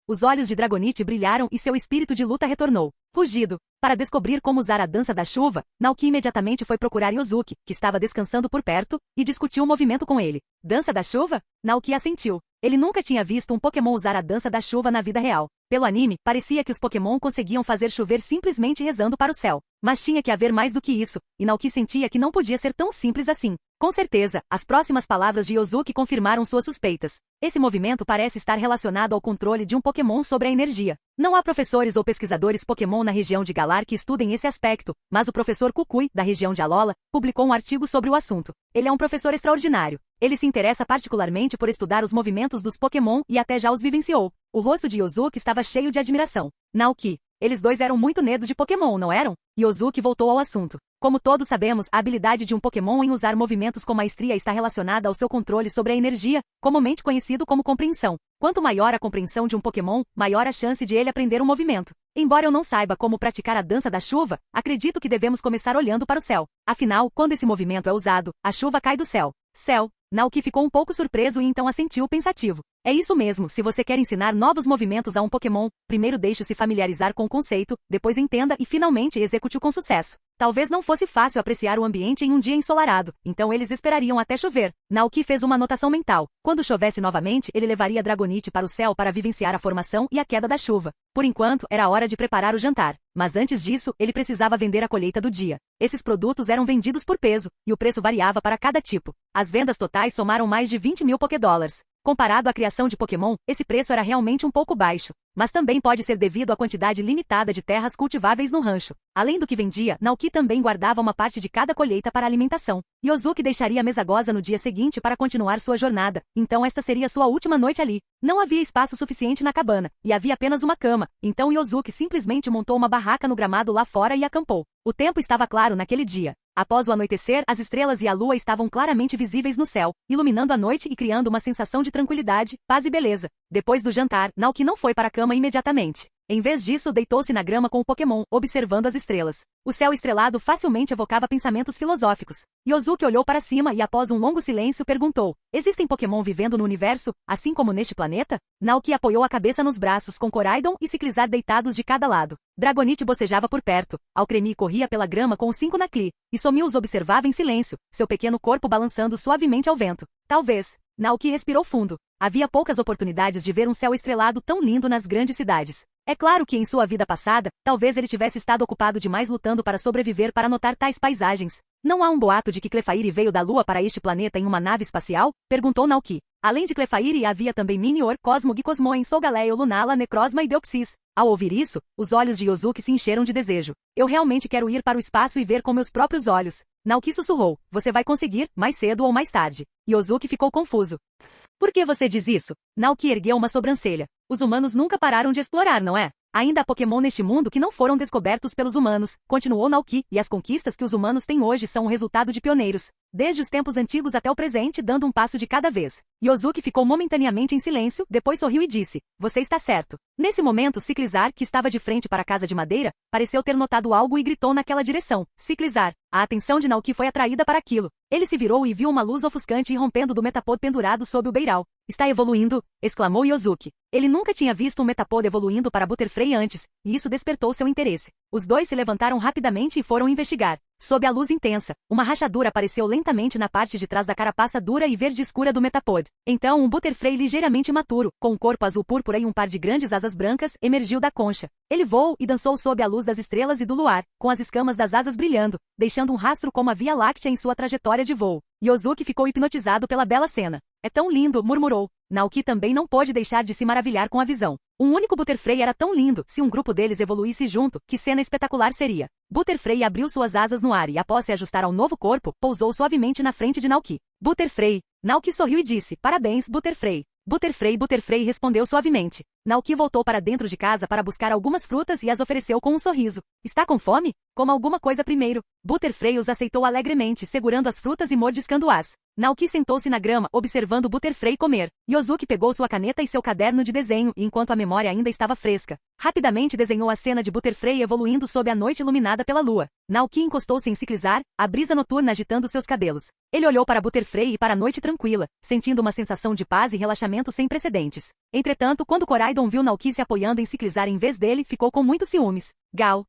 Os olhos de Dragonite brilharam e seu espírito de luta retornou. Rugido. Para descobrir como usar a dança da chuva, Naoki imediatamente foi procurar Yosuke, que estava descansando por perto, e discutiu o movimento com ele. Dança da chuva? Naoki assentiu. Ele nunca tinha visto um Pokémon usar a dança da chuva na vida real. Pelo anime, parecia que os Pokémon conseguiam fazer chover simplesmente rezando para o céu. Mas tinha que haver mais do que isso, e Naoki sentia que não podia ser tão simples assim. Com certeza, as próximas palavras de Yosuke confirmaram suas suspeitas. Esse movimento parece estar relacionado ao controle de um Pokémon sobre a energia. Não há professores ou pesquisadores Pokémon na região de Galar que estudem esse aspecto, mas o professor Kukui, da região de Alola, publicou um artigo sobre o assunto. Ele é um professor extraordinário. Ele se interessa particularmente por estudar os movimentos dos Pokémon e até já os vivenciou. O rosto de Yosuke estava cheio de admiração. Naoki. Eles dois eram muito nerds de Pokémon, não eram? Yosuke voltou ao assunto. Como todos sabemos, a habilidade de um Pokémon em usar movimentos com maestria está relacionada ao seu controle sobre a energia, comumente conhecido como compreensão. Quanto maior a compreensão de um Pokémon, maior a chance de ele aprender um movimento. Embora eu não saiba como praticar a dança da chuva, acredito que devemos começar olhando para o céu. Afinal, quando esse movimento é usado, a chuva cai do céu. Céu. Naoki ficou um pouco surpreso e então assentiu pensativo. É isso mesmo, se você quer ensinar novos movimentos a um Pokémon, primeiro deixe-se familiarizar com o conceito, depois entenda e finalmente execute-o com sucesso. Talvez não fosse fácil apreciar o ambiente em um dia ensolarado, então eles esperariam até chover. Naoki fez uma anotação mental. Quando chovesse novamente, ele levaria Dragonite para o céu para vivenciar a formação e a queda da chuva. Por enquanto, era hora de preparar o jantar. Mas antes disso, ele precisava vender a colheita do dia. Esses produtos eram vendidos por peso, e o preço variava para cada tipo. As vendas totais somaram mais de 20 mil Pokédólares. Comparado à criação de Pokémon, esse preço era realmente um pouco baixo, mas também pode ser devido à quantidade limitada de terras cultiváveis no rancho. Além do que vendia, Naoki também guardava uma parte de cada colheita para alimentação. Yosuke deixaria Mesagoza no dia seguinte para continuar sua jornada, então esta seria sua última noite ali. Não havia espaço suficiente na cabana, e havia apenas uma cama, então Yosuke simplesmente montou uma barraca no gramado lá fora e acampou. O tempo estava claro naquele dia. Após o anoitecer, as estrelas e a lua estavam claramente visíveis no céu, iluminando a noite e criando uma sensação de tranquilidade, paz e beleza. Depois do jantar, Naoki não foi para a cama imediatamente. Em vez disso, deitou-se na grama com o Pokémon, observando as estrelas. O céu estrelado facilmente evocava pensamentos filosóficos. Yosuke olhou para cima e após um longo silêncio perguntou: existem Pokémon vivendo no universo, assim como neste planeta? Naoki apoiou a cabeça nos braços com Koraidon e Ciclizar deitados de cada lado. Dragonite bocejava por perto. Alcremie corria pela grama com os 5 Nacli, e Sommil os observava em silêncio, seu pequeno corpo balançando suavemente ao vento. Talvez. Naoki respirou fundo. Havia poucas oportunidades de ver um céu estrelado tão lindo nas grandes cidades. É claro que em sua vida passada, talvez ele tivesse estado ocupado demais lutando para sobreviver para notar tais paisagens. Não há um boato de que Clefairy veio da Lua para este planeta em uma nave espacial? Perguntou Naoki. Além de Clefairy, havia também Minior, Cosmog e Cosmoem, Solgaleo, Lunala, Necrozma e Deoxys. Ao ouvir isso, os olhos de Yosuke se encheram de desejo. Eu realmente quero ir para o espaço e ver com meus próprios olhos. Naoki sussurrou. Você vai conseguir, mais cedo ou mais tarde. Yosuke ficou confuso. Por que você diz isso? Naoki ergueu uma sobrancelha. Os humanos nunca pararam de explorar, não é? Ainda há Pokémon neste mundo que não foram descobertos pelos humanos, continuou Naoki, e as conquistas que os humanos têm hoje são o resultado de pioneiros, desde os tempos antigos até o presente, dando um passo de cada vez. Yosuke ficou momentaneamente em silêncio, depois sorriu e disse: você está certo. Nesse momento, Ciclizar, que estava de frente para a casa de madeira, pareceu ter notado algo e gritou naquela direção. Ciclizar. A atenção de Naoki foi atraída para aquilo. Ele se virou e viu uma luz ofuscante irrompendo do Metapod pendurado sob o beiral. Está evoluindo, exclamou Yosuke. Ele nunca tinha visto um Metapod evoluindo para Butterfree antes, e isso despertou seu interesse. Os dois se levantaram rapidamente e foram investigar. Sob a luz intensa, uma rachadura apareceu lentamente na parte de trás da carapaça dura e verde escura do Metapod. Então um Butterfree ligeiramente maturo, com um corpo azul púrpura e um par de grandes asas brancas, emergiu da concha. Ele voou e dançou sob a luz das estrelas e do luar, com as escamas das asas brilhando, deixando um rastro como a Via Láctea em sua trajetória de voo. Yosuke ficou hipnotizado pela bela cena. É tão lindo, murmurou. Naoki também não pôde deixar de se maravilhar com a visão. Um único Butterfree era tão lindo, se um grupo deles evoluísse junto, que cena espetacular seria. Butterfree abriu suas asas no ar e, após se ajustar ao novo corpo, pousou suavemente na frente de Naoki. Butterfree. Naoki sorriu e disse, parabéns, Butterfree. Butterfree respondeu suavemente. Naoki voltou para dentro de casa para buscar algumas frutas e as ofereceu com um sorriso. Está com fome? Coma alguma coisa primeiro. Butterfree os aceitou alegremente, segurando as frutas e mordiscando-as. Naoki sentou-se na grama, observando Butterfree comer. Yosuke pegou sua caneta e seu caderno de desenho, e enquanto a memória ainda estava fresca, rapidamente desenhou a cena de Butterfree evoluindo sob a noite iluminada pela lua. Naoki encostou-se em Ciclizar, a brisa noturna agitando seus cabelos. Ele olhou para Butterfree e para a noite tranquila, sentindo uma sensação de paz e relaxamento sem precedentes. Entretanto, quando Koraidon viu Naoki se apoiando em Ciclizar em vez dele, ficou com muitos ciúmes. Gal.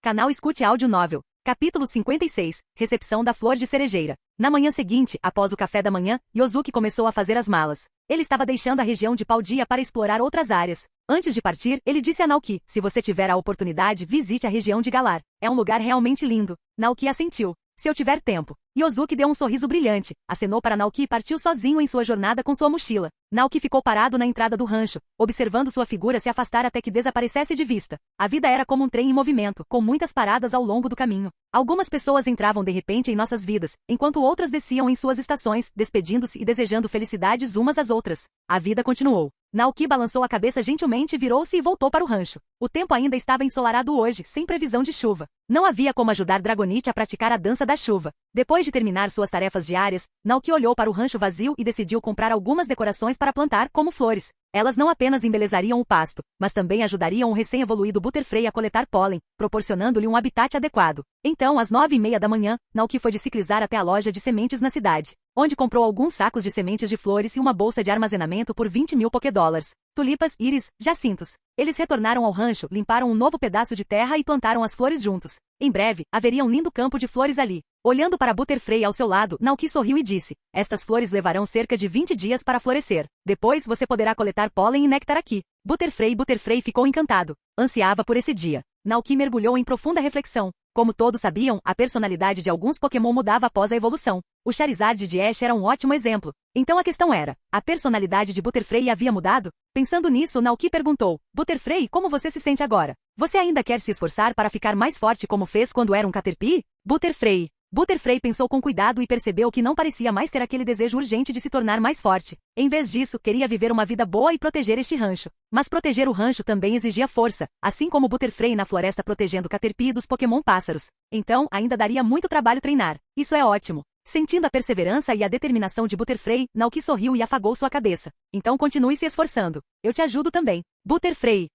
Canal Escute Áudio Novel. Capítulo 56. Recepção da flor de cerejeira. Na manhã seguinte, após o café da manhã, Yosuke começou a fazer as malas. Ele estava deixando a região de Paldia para explorar outras áreas. Antes de partir, ele disse a Naoki, se você tiver a oportunidade, visite a região de Galar. É um lugar realmente lindo. Naoki assentiu. Se eu tiver tempo. Yosuke deu um sorriso brilhante, acenou para Naoki e partiu sozinho em sua jornada com sua mochila. Naoki ficou parado na entrada do rancho, observando sua figura se afastar até que desaparecesse de vista. A vida era como um trem em movimento, com muitas paradas ao longo do caminho. Algumas pessoas entravam de repente em nossas vidas, enquanto outras desciam em suas estações, despedindo-se e desejando felicidades umas às outras. A vida continuou. Naoki balançou a cabeça gentilmente, virou-se e voltou para o rancho. O tempo ainda estava ensolarado hoje, sem previsão de chuva. Não havia como ajudar Dragonite a praticar a dança da chuva. Depois de terminar suas tarefas diárias, Naoki olhou para o rancho vazio e decidiu comprar algumas decorações para plantar, como flores. Elas não apenas embelezariam o pasto, mas também ajudariam o recém-evoluído Butterfree a coletar pólen, proporcionando-lhe um habitat adequado. Então, às 9h30 da manhã, Naoki foi de Ciclizar até a loja de sementes na cidade, onde comprou alguns sacos de sementes de flores e uma bolsa de armazenamento por 20.000 Pokédólares. Tulipas, íris, jacintos. Eles retornaram ao rancho, limparam um novo pedaço de terra e plantaram as flores juntos. Em breve, haveria um lindo campo de flores ali. Olhando para Butterfree ao seu lado, Naoki sorriu e disse, estas flores levarão cerca de 20 dias para florescer. Depois você poderá coletar pólen e néctar aqui. Butterfree ficou encantado. Ansiava por esse dia. Naoki mergulhou em profunda reflexão. Como todos sabiam, a personalidade de alguns Pokémon mudava após a evolução. O Charizard de Ash era um ótimo exemplo. Então a questão era, a personalidade de Butterfree havia mudado? Pensando nisso, Naoki perguntou, Butterfree, como você se sente agora? Você ainda quer se esforçar para ficar mais forte como fez quando era um Caterpie? Butterfree pensou com cuidado e percebeu que não parecia mais ter aquele desejo urgente de se tornar mais forte. Em vez disso, queria viver uma vida boa e proteger este rancho. Mas proteger o rancho também exigia força, assim como Butterfree na floresta protegendo Caterpie dos Pokémon pássaros. Então, ainda daria muito trabalho treinar. Isso é ótimo. Sentindo a perseverança e a determinação de Butterfree, Naoki sorriu e afagou sua cabeça. Então continue se esforçando. Eu te ajudo também. Butterfree.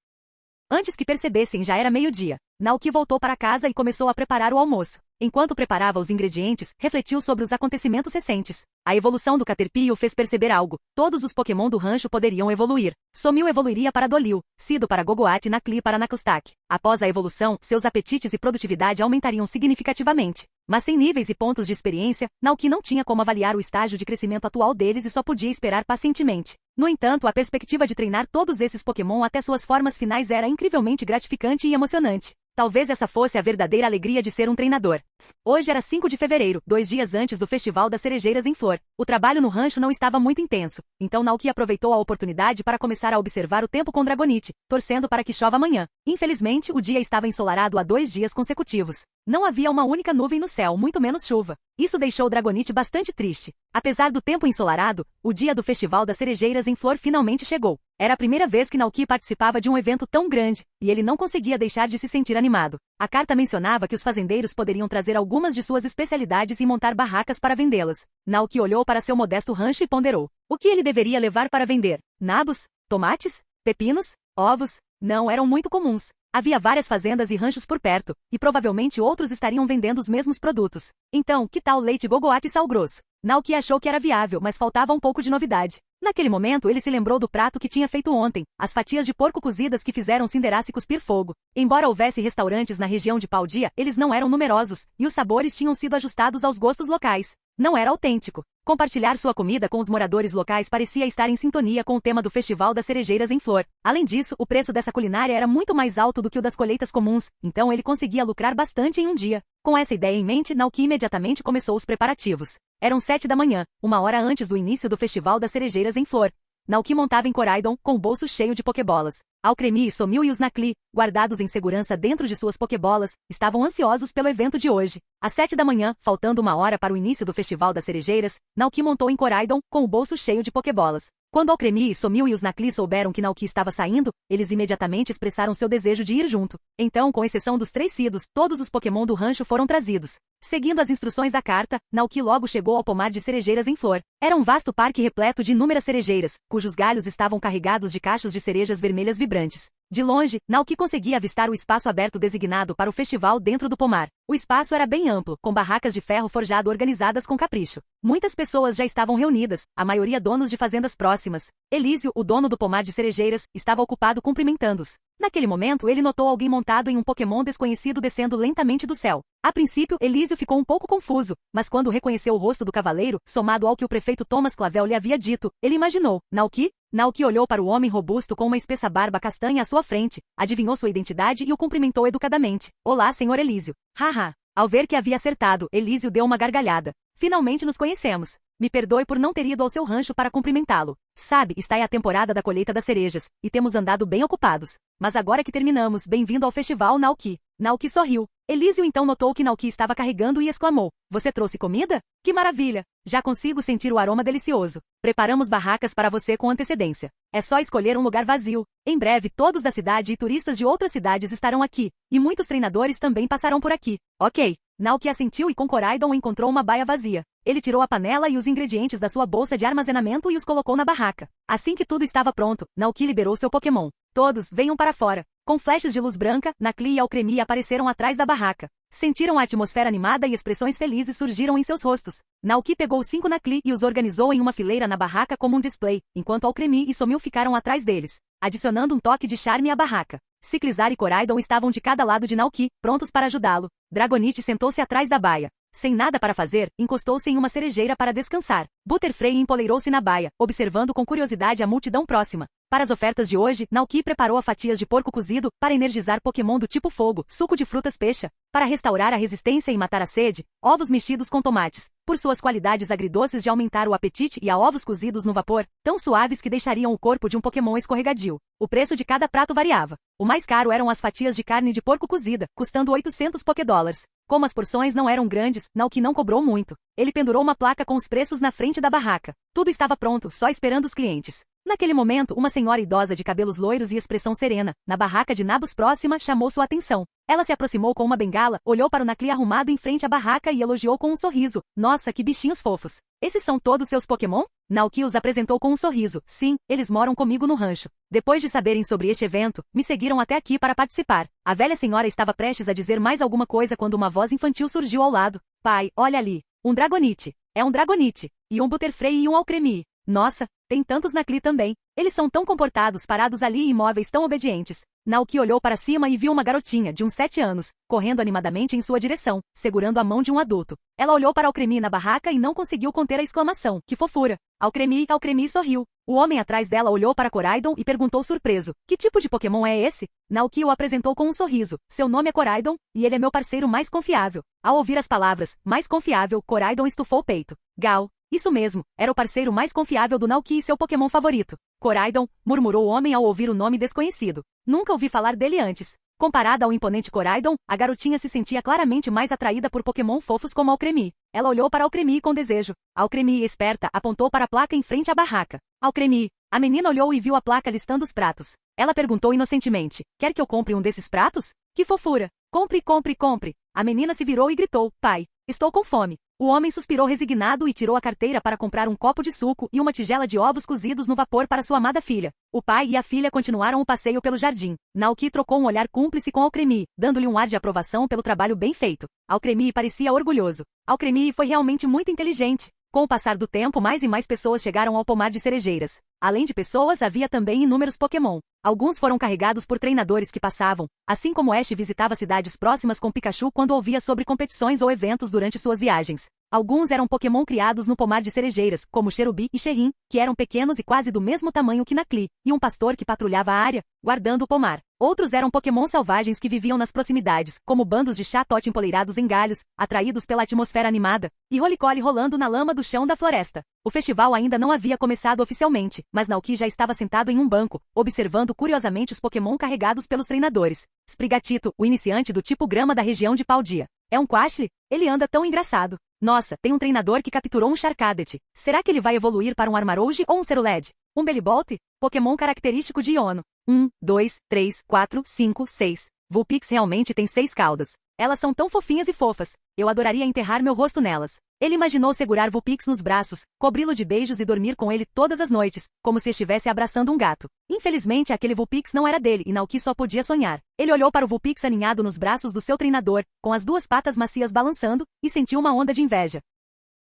Antes que percebessem, já era meio-dia. Naoki voltou para casa e começou a preparar o almoço. Enquanto preparava os ingredientes, refletiu sobre os acontecimentos recentes. A evolução do Caterpie o fez perceber algo. Todos os Pokémon do rancho poderiam evoluir. Somiu evoluiria para Dolil, Sido para Gogoat e Nakli para Nakustak. Após a evolução, seus apetites e produtividade aumentariam significativamente. Mas sem níveis e pontos de experiência, Naoki não tinha como avaliar o estágio de crescimento atual deles e só podia esperar pacientemente. No entanto, a perspectiva de treinar todos esses Pokémon até suas formas finais era incrivelmente gratificante e emocionante. Talvez essa fosse a verdadeira alegria de ser um treinador. Hoje era 5 de fevereiro, 2 dias antes do Festival das Cerejeiras em Flor. O trabalho no rancho não estava muito intenso, então Naoki aproveitou a oportunidade para começar a observar o tempo com Dragonite, torcendo para que chova amanhã. Infelizmente, o dia estava ensolarado há 2 dias consecutivos. Não havia uma única nuvem no céu, muito menos chuva. Isso deixou Dragonite bastante triste. Apesar do tempo ensolarado, o dia do Festival das Cerejeiras em Flor finalmente chegou. Era a primeira vez que Naoki participava de um evento tão grande, e ele não conseguia deixar de se sentir animado. A carta mencionava que os fazendeiros poderiam trazer algumas de suas especialidades e montar barracas para vendê-las. Naoki olhou para seu modesto rancho e ponderou. O que ele deveria levar para vender? Nabos? Tomates? Pepinos? Ovos? Não eram muito comuns. Havia várias fazendas e ranchos por perto, e provavelmente outros estariam vendendo os mesmos produtos. Então, que tal leite Gogoate e sal grosso? Naoki achou que era viável, mas faltava um pouco de novidade. Naquele momento, ele se lembrou do prato que tinha feito ontem, as fatias de porco cozidas que fizeram Cinderassi cuspir fogo. Embora houvesse restaurantes na região de Paldia, eles não eram numerosos, e os sabores tinham sido ajustados aos gostos locais. Não era autêntico. Compartilhar sua comida com os moradores locais parecia estar em sintonia com o tema do Festival das Cerejeiras em Flor. Além disso, o preço dessa culinária era muito mais alto do que o das colheitas comuns, então ele conseguia lucrar bastante em um dia. Com essa ideia em mente, Naoki imediatamente começou os preparativos. Eram 7 da manhã, uma hora antes do início do Festival das Cerejeiras em Flor. Naoki montava em Koraidon, com o bolso cheio de pokebolas. Alcremie, Somil e os Nakli, guardados em segurança dentro de suas pokebolas, estavam ansiosos pelo evento de hoje. Às 7 da manhã, faltando uma hora para o início do Festival das Cerejeiras, Naoki montou em Koraidon, com o bolso cheio de pokebolas. Quando Alcremie, Somil e os Nakli souberam que Naoki estava saindo, eles imediatamente expressaram seu desejo de ir junto. Então, com exceção dos 3 Sidos, todos os Pokémon do rancho foram trazidos. Seguindo as instruções da carta, Naoki logo chegou ao pomar de cerejeiras em flor. Era um vasto parque repleto de inúmeras cerejeiras, cujos galhos estavam carregados de cachos de cerejas vermelhas vibrantes. De longe, Naoki conseguia avistar o espaço aberto designado para o festival dentro do pomar. O espaço era bem amplo, com barracas de ferro forjado organizadas com capricho. Muitas pessoas já estavam reunidas, a maioria donos de fazendas próximas. Elísio, o dono do pomar de cerejeiras, estava ocupado cumprimentando-os. Naquele momento, ele notou alguém montado em um Pokémon desconhecido descendo lentamente do céu. A princípio, Elísio ficou um pouco confuso, mas quando reconheceu o rosto do cavaleiro, somado ao que o prefeito Thomas Clavel lhe havia dito, ele imaginou, Naoki? Naoki olhou para o homem robusto com uma espessa barba castanha à sua frente, adivinhou sua identidade e o cumprimentou educadamente. Olá, senhor Elísio. Haha. Ao ver que havia acertado, Elísio deu uma gargalhada. Finalmente nos conhecemos. Me perdoe por não ter ido ao seu rancho para cumprimentá-lo. Sabe, está aí a temporada da colheita das cerejas, e temos andado bem ocupados. Mas agora que terminamos, bem-vindo ao festival, Naoki. Naoki sorriu. Elísio então notou que Naoki estava carregando e exclamou. Você trouxe comida? Que maravilha! Já consigo sentir o aroma delicioso. Preparamos barracas para você com antecedência. É só escolher um lugar vazio. Em breve, todos da cidade e turistas de outras cidades estarão aqui, e muitos treinadores também passarão por aqui. Ok. Naoki assentiu e com Koraidon encontrou uma baia vazia. Ele tirou a panela e os ingredientes da sua bolsa de armazenamento e os colocou na barraca. Assim que tudo estava pronto, Naoki liberou seu Pokémon. Todos, venham para fora. Com flechas de luz branca, Nakli e Alcremie apareceram atrás da barraca. Sentiram a atmosfera animada e expressões felizes surgiram em seus rostos. Naoki pegou 5 Nakli e os organizou em uma fileira na barraca como um display, enquanto Alcremie e Somil ficaram atrás deles, adicionando um toque de charme à barraca. Ciclizar e Koraidon estavam de cada lado de Naoki, prontos para ajudá-lo. Dragonite sentou-se atrás da baia. Sem nada para fazer, encostou-se em uma cerejeira para descansar. Butterfree empoleirou-se na baia, observando com curiosidade a multidão próxima. Para as ofertas de hoje, Naoki preparou fatias de porco cozido para energizar Pokémon do tipo fogo, suco de frutas peixe, para restaurar a resistência e matar a sede, ovos mexidos com tomates, por suas qualidades agridoces de aumentar o apetite e a ovos cozidos no vapor, tão suaves que deixariam o corpo de um Pokémon escorregadio. O preço de cada prato variava. O mais caro eram as fatias de carne de porco cozida, custando 800 Pokédólares. Como as porções não eram grandes, Naoki não cobrou muito. Ele pendurou uma placa com os preços na frente da barraca. Tudo estava pronto, só esperando os clientes. Naquele momento, uma senhora idosa de cabelos loiros e expressão serena, na barraca de nabos próxima, chamou sua atenção. Ela se aproximou com uma bengala, olhou para o Nakli arrumado em frente à barraca e elogiou com um sorriso. Nossa, que bichinhos fofos. Esses são todos seus Pokémon? Naoki os apresentou com um sorriso. Sim, eles moram comigo no rancho. Depois de saberem sobre este evento, me seguiram até aqui para participar. A velha senhora estava prestes a dizer mais alguma coisa quando uma voz infantil surgiu ao lado. Pai, olha ali. Um Dragonite. É um Dragonite. E um Butterfree e um Alcremie. Nossa, tem tantos Nakli também. Eles são tão comportados, parados ali e imóveis tão obedientes. Naoki olhou para cima e viu uma garotinha de uns 7 anos, correndo animadamente em sua direção, segurando a mão de um adulto. Ela olhou para Alcremie na barraca e não conseguiu conter a exclamação. Que fofura! Alcremie sorriu. O homem atrás dela olhou para Koraidon e perguntou surpreso. Que tipo de Pokémon é esse? Naoki o apresentou com um sorriso. Seu nome é Koraidon, e ele é meu parceiro mais confiável. Ao ouvir as palavras, mais confiável, Koraidon estufou o peito. Gal. Isso mesmo, era o parceiro mais confiável do Naoki e seu Pokémon favorito. Koraidon, murmurou o homem ao ouvir o nome desconhecido. Nunca ouvi falar dele antes. Comparada ao imponente Koraidon, a garotinha se sentia claramente mais atraída por Pokémon fofos como Alcremie. Ela olhou para Alcremie com desejo. Alcremie, esperta, apontou para a placa em frente à barraca. Alcremie. A menina olhou e viu a placa listando os pratos. Ela perguntou inocentemente. Quer que eu compre um desses pratos? Que fofura! Compre, compre, compre! A menina se virou e gritou, pai, estou com fome. O homem suspirou resignado e tirou a carteira para comprar um copo de suco e uma tigela de ovos cozidos no vapor para sua amada filha. O pai e a filha continuaram o passeio pelo jardim. Naoki trocou um olhar cúmplice com Alcremie, dando-lhe um ar de aprovação pelo trabalho bem feito. Alcremie parecia orgulhoso. Alcremie foi realmente muito inteligente. Com o passar do tempo, mais e mais pessoas chegaram ao pomar de cerejeiras. Além de pessoas, havia também inúmeros Pokémon. Alguns foram carregados por treinadores que passavam, assim como Ash visitava cidades próximas com Pikachu quando ouvia sobre competições ou eventos durante suas viagens. Alguns eram Pokémon criados no pomar de cerejeiras, como Cherubi e Cheirin, que eram pequenos e quase do mesmo tamanho que Nacli, e um pastor que patrulhava a área, guardando o pomar. Outros eram Pokémon selvagens que viviam nas proximidades, como bandos de Chatot empoleirados em galhos, atraídos pela atmosfera animada, e Rolicole rolando na lama do chão da floresta. O festival ainda não havia começado oficialmente, mas Naoki já estava sentado em um banco, observando curiosamente os Pokémon carregados pelos treinadores. Sprigatito, o iniciante do tipo grama da região de Paldea. É um Quashley? Ele anda tão engraçado. Nossa, tem um treinador que capturou um Charcadet. Será que ele vai evoluir para um Armarouge ou um Ceruled? Um Bellibolt? Pokémon característico de Iono. 1, 2, 3, 4, 5, 6. Vulpix realmente tem 6 caudas. Elas são tão fofinhas e fofas. Eu adoraria enterrar meu rosto nelas. Ele imaginou segurar Vulpix nos braços, cobri-lo de beijos e dormir com ele todas as noites, como se estivesse abraçando um gato. Infelizmente, aquele Vulpix não era dele e Naoki só podia sonhar. Ele olhou para o Vulpix aninhado nos braços do seu treinador, com as 2 patas macias balançando, e sentiu uma onda de inveja.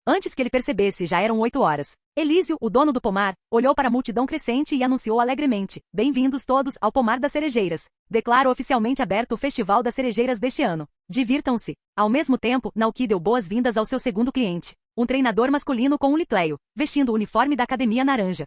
Antes que ele percebesse, já eram 8 horas. Elísio, o dono do pomar, olhou para a multidão crescente e anunciou alegremente: bem-vindos todos ao Pomar das Cerejeiras. Declaro oficialmente aberto o Festival das Cerejeiras deste ano. Divirtam-se. Ao mesmo tempo, Naoki deu boas-vindas ao seu segundo cliente, um treinador masculino com um Litleo, vestindo o uniforme da Academia Naranja.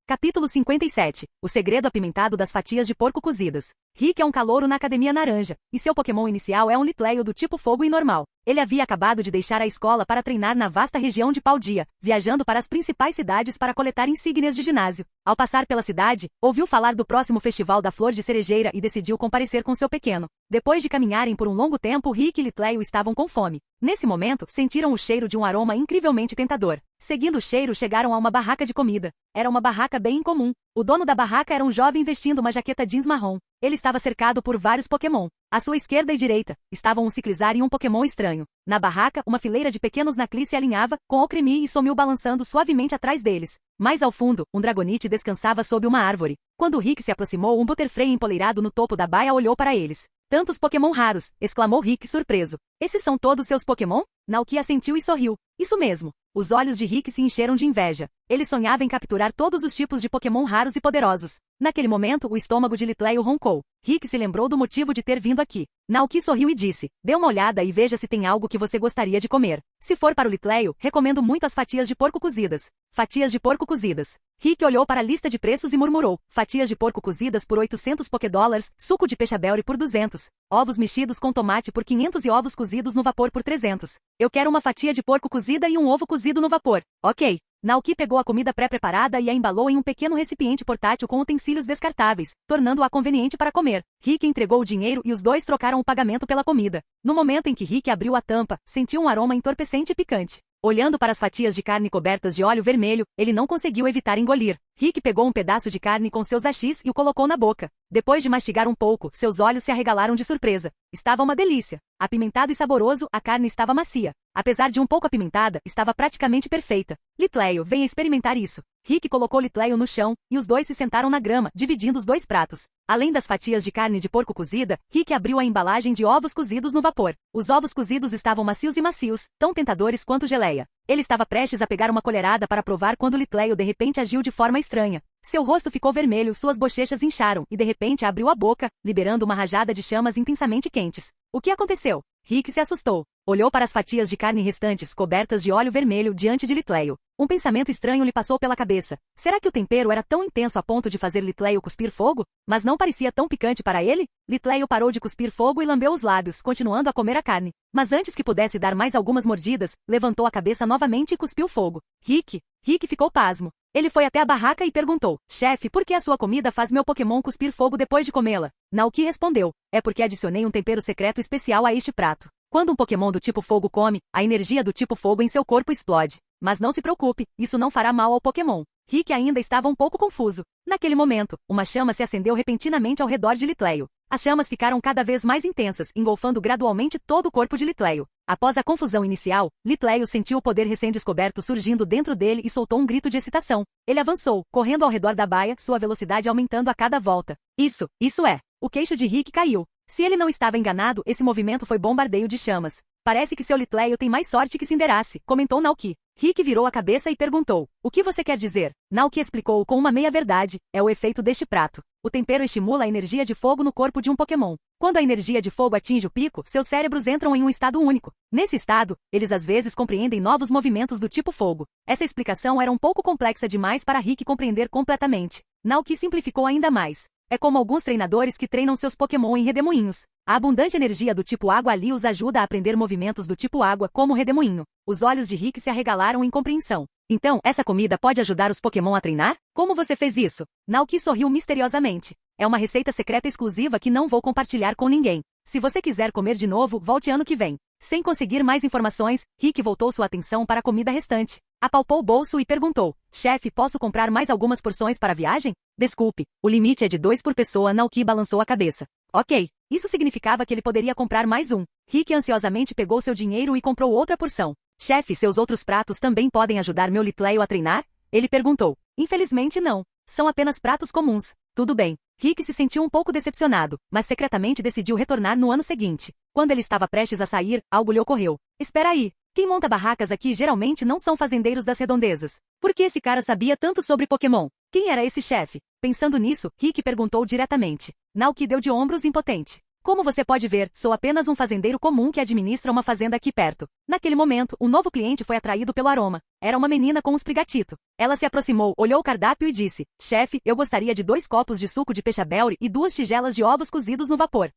Capítulo 57. O segredo apimentado das fatias de porco cozidas. Rick é um calouro na Academia Naranja, e seu Pokémon inicial é um Litleo do tipo fogo e normal. Ele havia acabado de deixar a escola para treinar na vasta região de Paldea, viajando para as principais cidades para coletar insígnias de ginásio. Ao passar pela cidade, ouviu falar do próximo Festival da Flor de Cerejeira e decidiu comparecer com seu pequeno. Depois de caminharem por um longo tempo, Rick e Litleo estavam com fome. Nesse momento, sentiram o cheiro de um aroma incrivelmente tentador. Seguindo o cheiro, chegaram a uma barraca de comida. Era uma barraca bem incomum. O dono da barraca era um jovem vestindo uma jaqueta jeans marrom. Ele estava cercado por vários Pokémon. À sua esquerda e direita, estavam um Ciclizar e um Pokémon estranho. Na barraca, uma fileira de pequenos Nacli se alinhava, com Alcremie e Sommil balançando suavemente atrás deles. Mais ao fundo, um Dragonite descansava sob uma árvore. Quando Rick se aproximou, um Butterfree empoleirado no topo da baia olhou para eles. Tantos Pokémon raros, exclamou Rick surpreso. Esses são todos seus Pokémon? Naoki assentiu e sorriu. Isso mesmo. Os olhos de Rick se encheram de inveja. Ele sonhava em capturar todos os tipos de Pokémon raros e poderosos. Naquele momento, o estômago de Litleo roncou. Rick se lembrou do motivo de ter vindo aqui. Naoki sorriu e disse: dê uma olhada e veja se tem algo que você gostaria de comer. Se for para o Litleo, recomendo muito as fatias de porco cozidas. Fatias de porco cozidas. Rick olhou para a lista de preços e murmurou: fatias de porco cozidas por 800 Pokédólares, suco de pechabelry por 200, ovos mexidos com tomate por 500 e ovos cozidos no vapor por 300. Eu quero uma fatia de porco cozida e um ovo cozido no vapor. Ok. Naoki pegou a comida pré-preparada e a embalou em um pequeno recipiente portátil com utensílios descartáveis, tornando-a conveniente para comer. Rick entregou o dinheiro e os dois trocaram o pagamento pela comida. No momento em que Rick abriu a tampa, sentiu um aroma entorpecente e picante. Olhando para as fatias de carne cobertas de óleo vermelho, ele não conseguiu evitar engolir. Rick pegou um pedaço de carne com seus hachis e o colocou na boca. Depois de mastigar um pouco, seus olhos se arregalaram de surpresa. Estava uma delícia. Apimentado e saboroso, a carne estava macia. Apesar de um pouco apimentada, estava praticamente perfeita. Litleo, venha experimentar isso. Rick colocou Litleo no chão, e os dois se sentaram na grama, dividindo os 2 pratos. Além das fatias de carne de porco cozida, Rick abriu a embalagem de ovos cozidos no vapor. Os ovos cozidos estavam macios e macios, tão tentadores quanto geleia. Ele estava prestes a pegar uma colherada para provar quando Litleo de repente agiu de forma estranha. Seu rosto ficou vermelho, suas bochechas incharam, e de repente abriu a boca, liberando uma rajada de chamas intensamente quentes. O que aconteceu? Rick se assustou. Olhou para as fatias de carne restantes, cobertas de óleo vermelho, diante de Litleo. Um pensamento estranho lhe passou pela cabeça. Será que o tempero era tão intenso a ponto de fazer Litleo cuspir fogo? Mas não parecia tão picante para ele? Litleo parou de cuspir fogo e lambeu os lábios, continuando a comer a carne. Mas antes que pudesse dar mais algumas mordidas, levantou a cabeça novamente e cuspiu fogo. Rick ficou pasmo. Ele foi até a barraca e perguntou: chefe, por que a sua comida faz meu Pokémon cuspir fogo depois de comê-la? Naoki respondeu: é porque adicionei um tempero secreto especial a este prato. Quando um Pokémon do tipo fogo come, a energia do tipo fogo em seu corpo explode. Mas não se preocupe, isso não fará mal ao Pokémon. Rick ainda estava um pouco confuso. Naquele momento, uma chama se acendeu repentinamente ao redor de Litleio. As chamas ficaram cada vez mais intensas, engolfando gradualmente todo o corpo de Litleio. Após a confusão inicial, Litleio sentiu o poder recém-descoberto surgindo dentro dele e soltou um grito de excitação. Ele avançou, correndo ao redor da baia, sua velocidade aumentando a cada volta. Isso é. O queixo de Rick caiu. Se ele não estava enganado, esse movimento foi bombardeio de chamas. Parece que seu Litleio tem mais sorte que Cinderace, comentou Naoki. Rick virou a cabeça e perguntou, o que você quer dizer? Naoki explicou com uma meia-verdade, é o efeito deste prato. O tempero estimula a energia de fogo no corpo de um Pokémon. Quando a energia de fogo atinge o pico, seus cérebros entram em um estado único. Nesse estado, eles às vezes compreendem novos movimentos do tipo fogo. Essa explicação era um pouco complexa demais para Rick compreender completamente. Naoki simplificou ainda mais. É como alguns treinadores que treinam seus Pokémon em redemoinhos. A abundante energia do tipo água ali os ajuda a aprender movimentos do tipo água como o redemoinho. Os olhos de Rick se arregalaram em compreensão. Então, essa comida pode ajudar os Pokémon a treinar? Como você fez isso? Naoki sorriu misteriosamente. É uma receita secreta exclusiva que não vou compartilhar com ninguém. Se você quiser comer de novo, volte ano que vem. Sem conseguir mais informações, Rick voltou sua atenção para a comida restante. Apalpou o bolso e perguntou, chefe, posso comprar mais algumas porções para a viagem? Desculpe, o limite é de 2 por pessoa. Naoki balançou a cabeça. Ok, isso significava que ele poderia comprar mais um. Rick ansiosamente pegou seu dinheiro e comprou outra porção. Chefe, seus outros pratos também podem ajudar meu Litleio a treinar? Ele perguntou. Infelizmente não. São apenas pratos comuns. Tudo bem. Rick se sentiu um pouco decepcionado, mas secretamente decidiu retornar no ano seguinte. Quando ele estava prestes a sair, algo lhe ocorreu. Espera aí. Quem monta barracas aqui geralmente não são fazendeiros das redondezas. Por que esse cara sabia tanto sobre Pokémon? Quem era esse chefe? Pensando nisso, Rick perguntou diretamente. Naoki deu de ombros impotente. Como você pode ver, sou apenas um fazendeiro comum que administra uma fazenda aqui perto. Naquele momento, um novo cliente foi atraído pelo aroma. Era uma menina com um esprigatito. Ela se aproximou, olhou o cardápio e disse, chefe, eu gostaria de 2 copos de suco de pechabelry e 2 tigelas de ovos cozidos no vapor.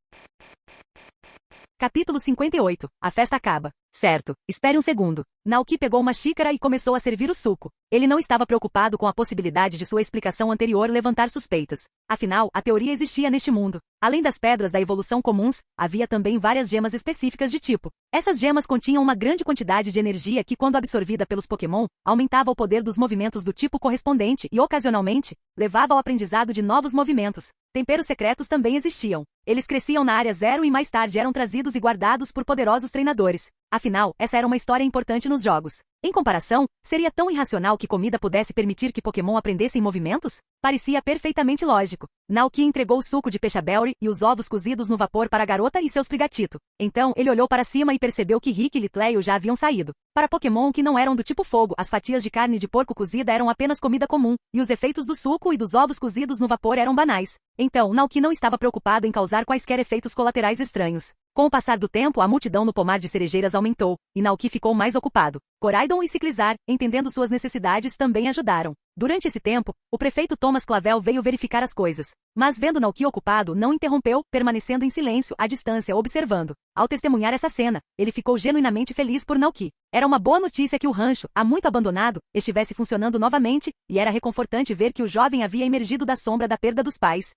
Capítulo 58. A festa acaba. Certo, espere um segundo. Naoki pegou uma xícara e começou a servir o suco. Ele não estava preocupado com a possibilidade de sua explicação anterior levantar suspeitas. Afinal, a teoria existia neste mundo. Além das pedras da evolução comuns, havia também várias gemas específicas de tipo. Essas gemas continham uma grande quantidade de energia que, quando absorvida pelos Pokémon, aumentava o poder dos movimentos do tipo correspondente e, ocasionalmente, levava ao aprendizado de novos movimentos. Temperos secretos também existiam. Eles cresciam na área 0 e mais tarde eram trazidos e guardados por poderosos treinadores. Afinal, essa era uma história importante nos jogos. Em comparação, seria tão irracional que comida pudesse permitir que Pokémon aprendessem movimentos? Parecia perfeitamente lógico. Naoki entregou o suco de pechabelry e os ovos cozidos no vapor para a garota e seu esprigatito. Então, ele olhou para cima e percebeu que Rick e Litleio já haviam saído. Para Pokémon que não eram do tipo fogo, as fatias de carne de porco cozida eram apenas comida comum, e os efeitos do suco e dos ovos cozidos no vapor eram banais. Então, Naoki não estava preocupado em causar quaisquer efeitos colaterais estranhos. Com o passar do tempo, a multidão no pomar de cerejeiras aumentou, e Naoki ficou mais ocupado. Coraidon e Ciclizar, entendendo suas necessidades, também ajudaram. Durante esse tempo, o prefeito Thomas Clavel veio verificar as coisas. Mas vendo Naoki ocupado, não interrompeu, permanecendo em silêncio, à distância, observando. Ao testemunhar essa cena, ele ficou genuinamente feliz por Naoki. Era uma boa notícia que o rancho, há muito abandonado, estivesse funcionando novamente, e era reconfortante ver que o jovem havia emergido da sombra da perda dos pais.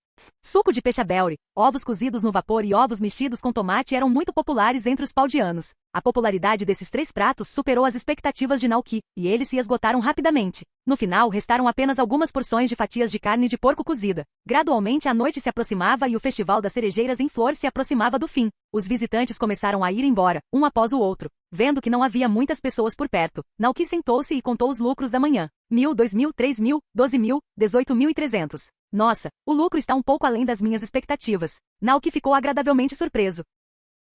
Suco de pechabelry, ovos cozidos no vapor e ovos mexidos com tomate eram muito populares entre os paldianos. A popularidade desses 3 pratos superou as expectativas de Naoki, e eles se esgotaram rapidamente. No final, restaram apenas algumas porções de fatias de carne de porco cozida. Gradualmente a noite se aproximava e o festival das cerejeiras em flor se aproximava do fim. Os visitantes começaram a ir embora, um após o outro. Vendo que não havia muitas pessoas por perto, Naoki sentou-se e contou os lucros da manhã. 1.000, 2.000, 3.000, 12.000, 18.300. Nossa, o lucro está um pouco além das minhas expectativas. Naoki ficou agradavelmente surpreso.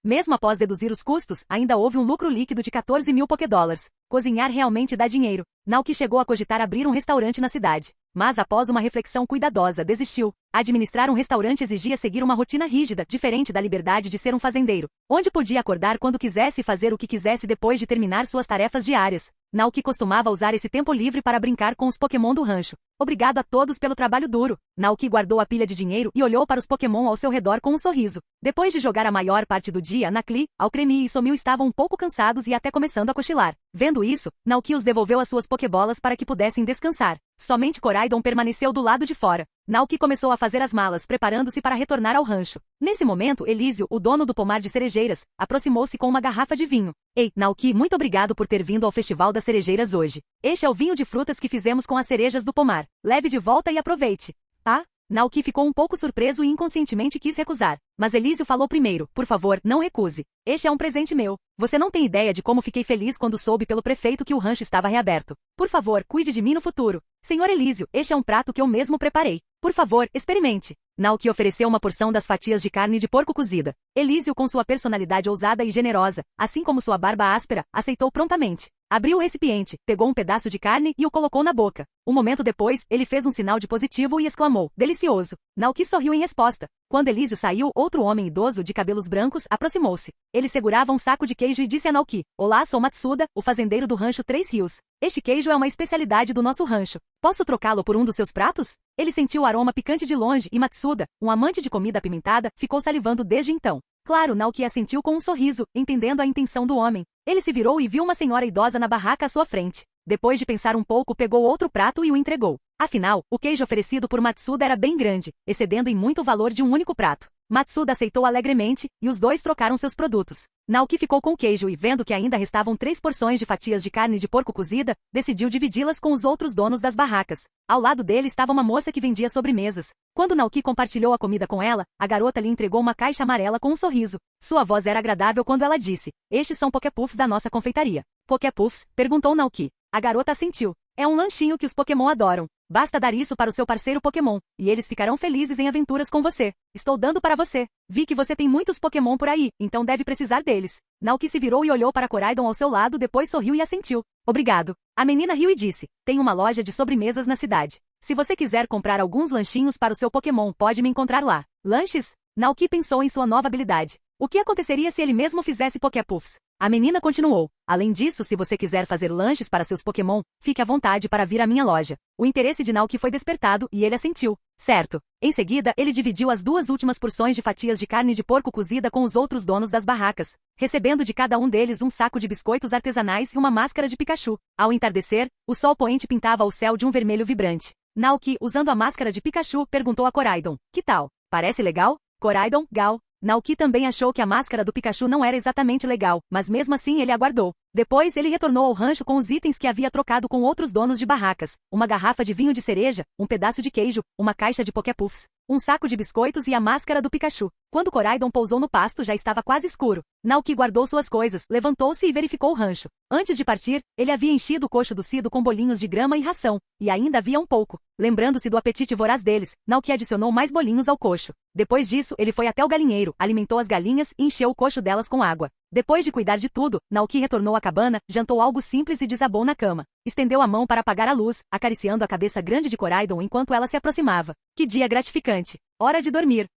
Mesmo após deduzir os custos, ainda houve um lucro líquido de 14.000 Pokédólares. Cozinhar realmente dá dinheiro. Naoki chegou a cogitar abrir um restaurante na cidade. Mas após uma reflexão cuidadosa, desistiu. Administrar um restaurante exigia seguir uma rotina rígida, diferente da liberdade de ser um fazendeiro, onde podia acordar quando quisesse e fazer o que quisesse depois de terminar suas tarefas diárias. Naoki costumava usar esse tempo livre para brincar com os Pokémon do rancho. Obrigado a todos pelo trabalho duro. Naoki guardou a pilha de dinheiro e olhou para os Pokémon ao seu redor com um sorriso. Depois de jogar a maior parte do dia, Nakli, Alcremie e Somil estavam um pouco cansados e até começando a cochilar. Vendo isso, Naoki os devolveu as suas Pokébolas para que pudessem descansar. Somente Coraidon permaneceu do lado de fora. Naoki começou a fazer as malas, preparando-se para retornar ao rancho. Nesse momento, Elísio, o dono do pomar de cerejeiras, aproximou-se com uma garrafa de vinho. Ei, Naoki, muito obrigado por ter vindo ao Festival das Cerejeiras hoje. Este é o vinho de frutas que fizemos com as cerejas do pomar. Leve de volta e aproveite. Ah? Naoki ficou um pouco surpreso e inconscientemente quis recusar. Mas Elísio falou primeiro: por favor, não recuse. Este é um presente meu. Você não tem ideia de como fiquei feliz quando soube pelo prefeito que o rancho estava reaberto. Por favor, cuide de mim no futuro. Senhor Elísio, este é um prato que eu mesmo preparei. Por favor, experimente. Naoki ofereceu uma porção das fatias de carne de porco cozida. Elísio, com sua personalidade ousada e generosa, assim como sua barba áspera, aceitou prontamente. Abriu o recipiente, pegou um pedaço de carne e o colocou na boca. Um momento depois, ele fez um sinal de positivo e exclamou: delicioso. Naoki sorriu em resposta. Quando Elísio saiu, outro homem idoso de cabelos brancos aproximou-se. Ele segurava um saco de queijo e disse a Naoki: olá, sou Matsuda, o fazendeiro do rancho Três Rios. Este queijo é uma especialidade do nosso rancho. Posso trocá-lo por um dos seus pratos? Ele sentiu o aroma picante de longe e Matsuda, um amante de comida apimentada, ficou salivando desde então. Claro, Naoki assentiu com um sorriso, entendendo a intenção do homem. Ele se virou e viu uma senhora idosa na barraca à sua frente. Depois de pensar um pouco, pegou outro prato e o entregou. Afinal, o queijo oferecido por Matsuda era bem grande, excedendo em muito o valor de um único prato. Matsuda aceitou alegremente, e os dois trocaram seus produtos. Naoki ficou com o queijo e, vendo que ainda restavam 3 porções de fatias de carne de porco cozida, decidiu dividi-las com os outros donos das barracas. Ao lado dele estava uma moça que vendia sobremesas. Quando Naoki compartilhou a comida com ela, a garota lhe entregou uma caixa amarela com um sorriso. Sua voz era agradável quando ela disse: estes são Poképuffs da nossa confeitaria. Poképuffs? Perguntou Naoki. A garota assentiu. É um lanchinho que os Pokémon adoram. Basta dar isso para o seu parceiro Pokémon, e eles ficarão felizes em aventuras com você. Estou dando para você. Vi que você tem muitos Pokémon por aí, então deve precisar deles. Naoki se virou e olhou para Koraidon ao seu lado, depois sorriu e assentiu. Obrigado. A menina riu e disse: tem uma loja de sobremesas na cidade. Se você quiser comprar alguns lanchinhos para o seu Pokémon, pode me encontrar lá. Lanches? Naoki pensou em sua nova habilidade. O que aconteceria se ele mesmo fizesse Poképuffs? A menina continuou. Além disso, se você quiser fazer lanches para seus Pokémon, fique à vontade para vir à minha loja. O interesse de Naoki foi despertado e ele assentiu. Certo. Em seguida, ele dividiu as 2 últimas porções de fatias de carne de porco cozida com os outros donos das barracas, recebendo de cada um deles um saco de biscoitos artesanais e uma máscara de Pikachu. Ao entardecer, o sol poente pintava o céu de um vermelho vibrante. Naoki, usando a máscara de Pikachu, perguntou a Koraidon: que tal? Parece legal? Koraidon, gal. Naoki também achou que a máscara do Pikachu não era exatamente legal, mas mesmo assim ele aguardou. Depois ele retornou ao rancho com os itens que havia trocado com outros donos de barracas: uma garrafa de vinho de cereja, um pedaço de queijo, uma caixa de Poképuffs, um saco de biscoitos e a máscara do Pikachu. Quando Koraidon pousou no pasto, já estava quase escuro. Naoki guardou suas coisas, levantou-se e verificou o rancho. Antes de partir, ele havia enchido o coxo do Cido com bolinhos de grama e ração, e ainda havia um pouco. Lembrando-se do apetite voraz deles, Naoki adicionou mais bolinhos ao coxo. Depois disso, ele foi até o galinheiro, alimentou as galinhas e encheu o coxo delas com água. Depois de cuidar de tudo, Naoki retornou à cabana, jantou algo simples e desabou na cama. Estendeu a mão para apagar a luz, acariciando a cabeça grande de Koraidon enquanto ela se aproximava. Que dia gratificante! Hora de dormir.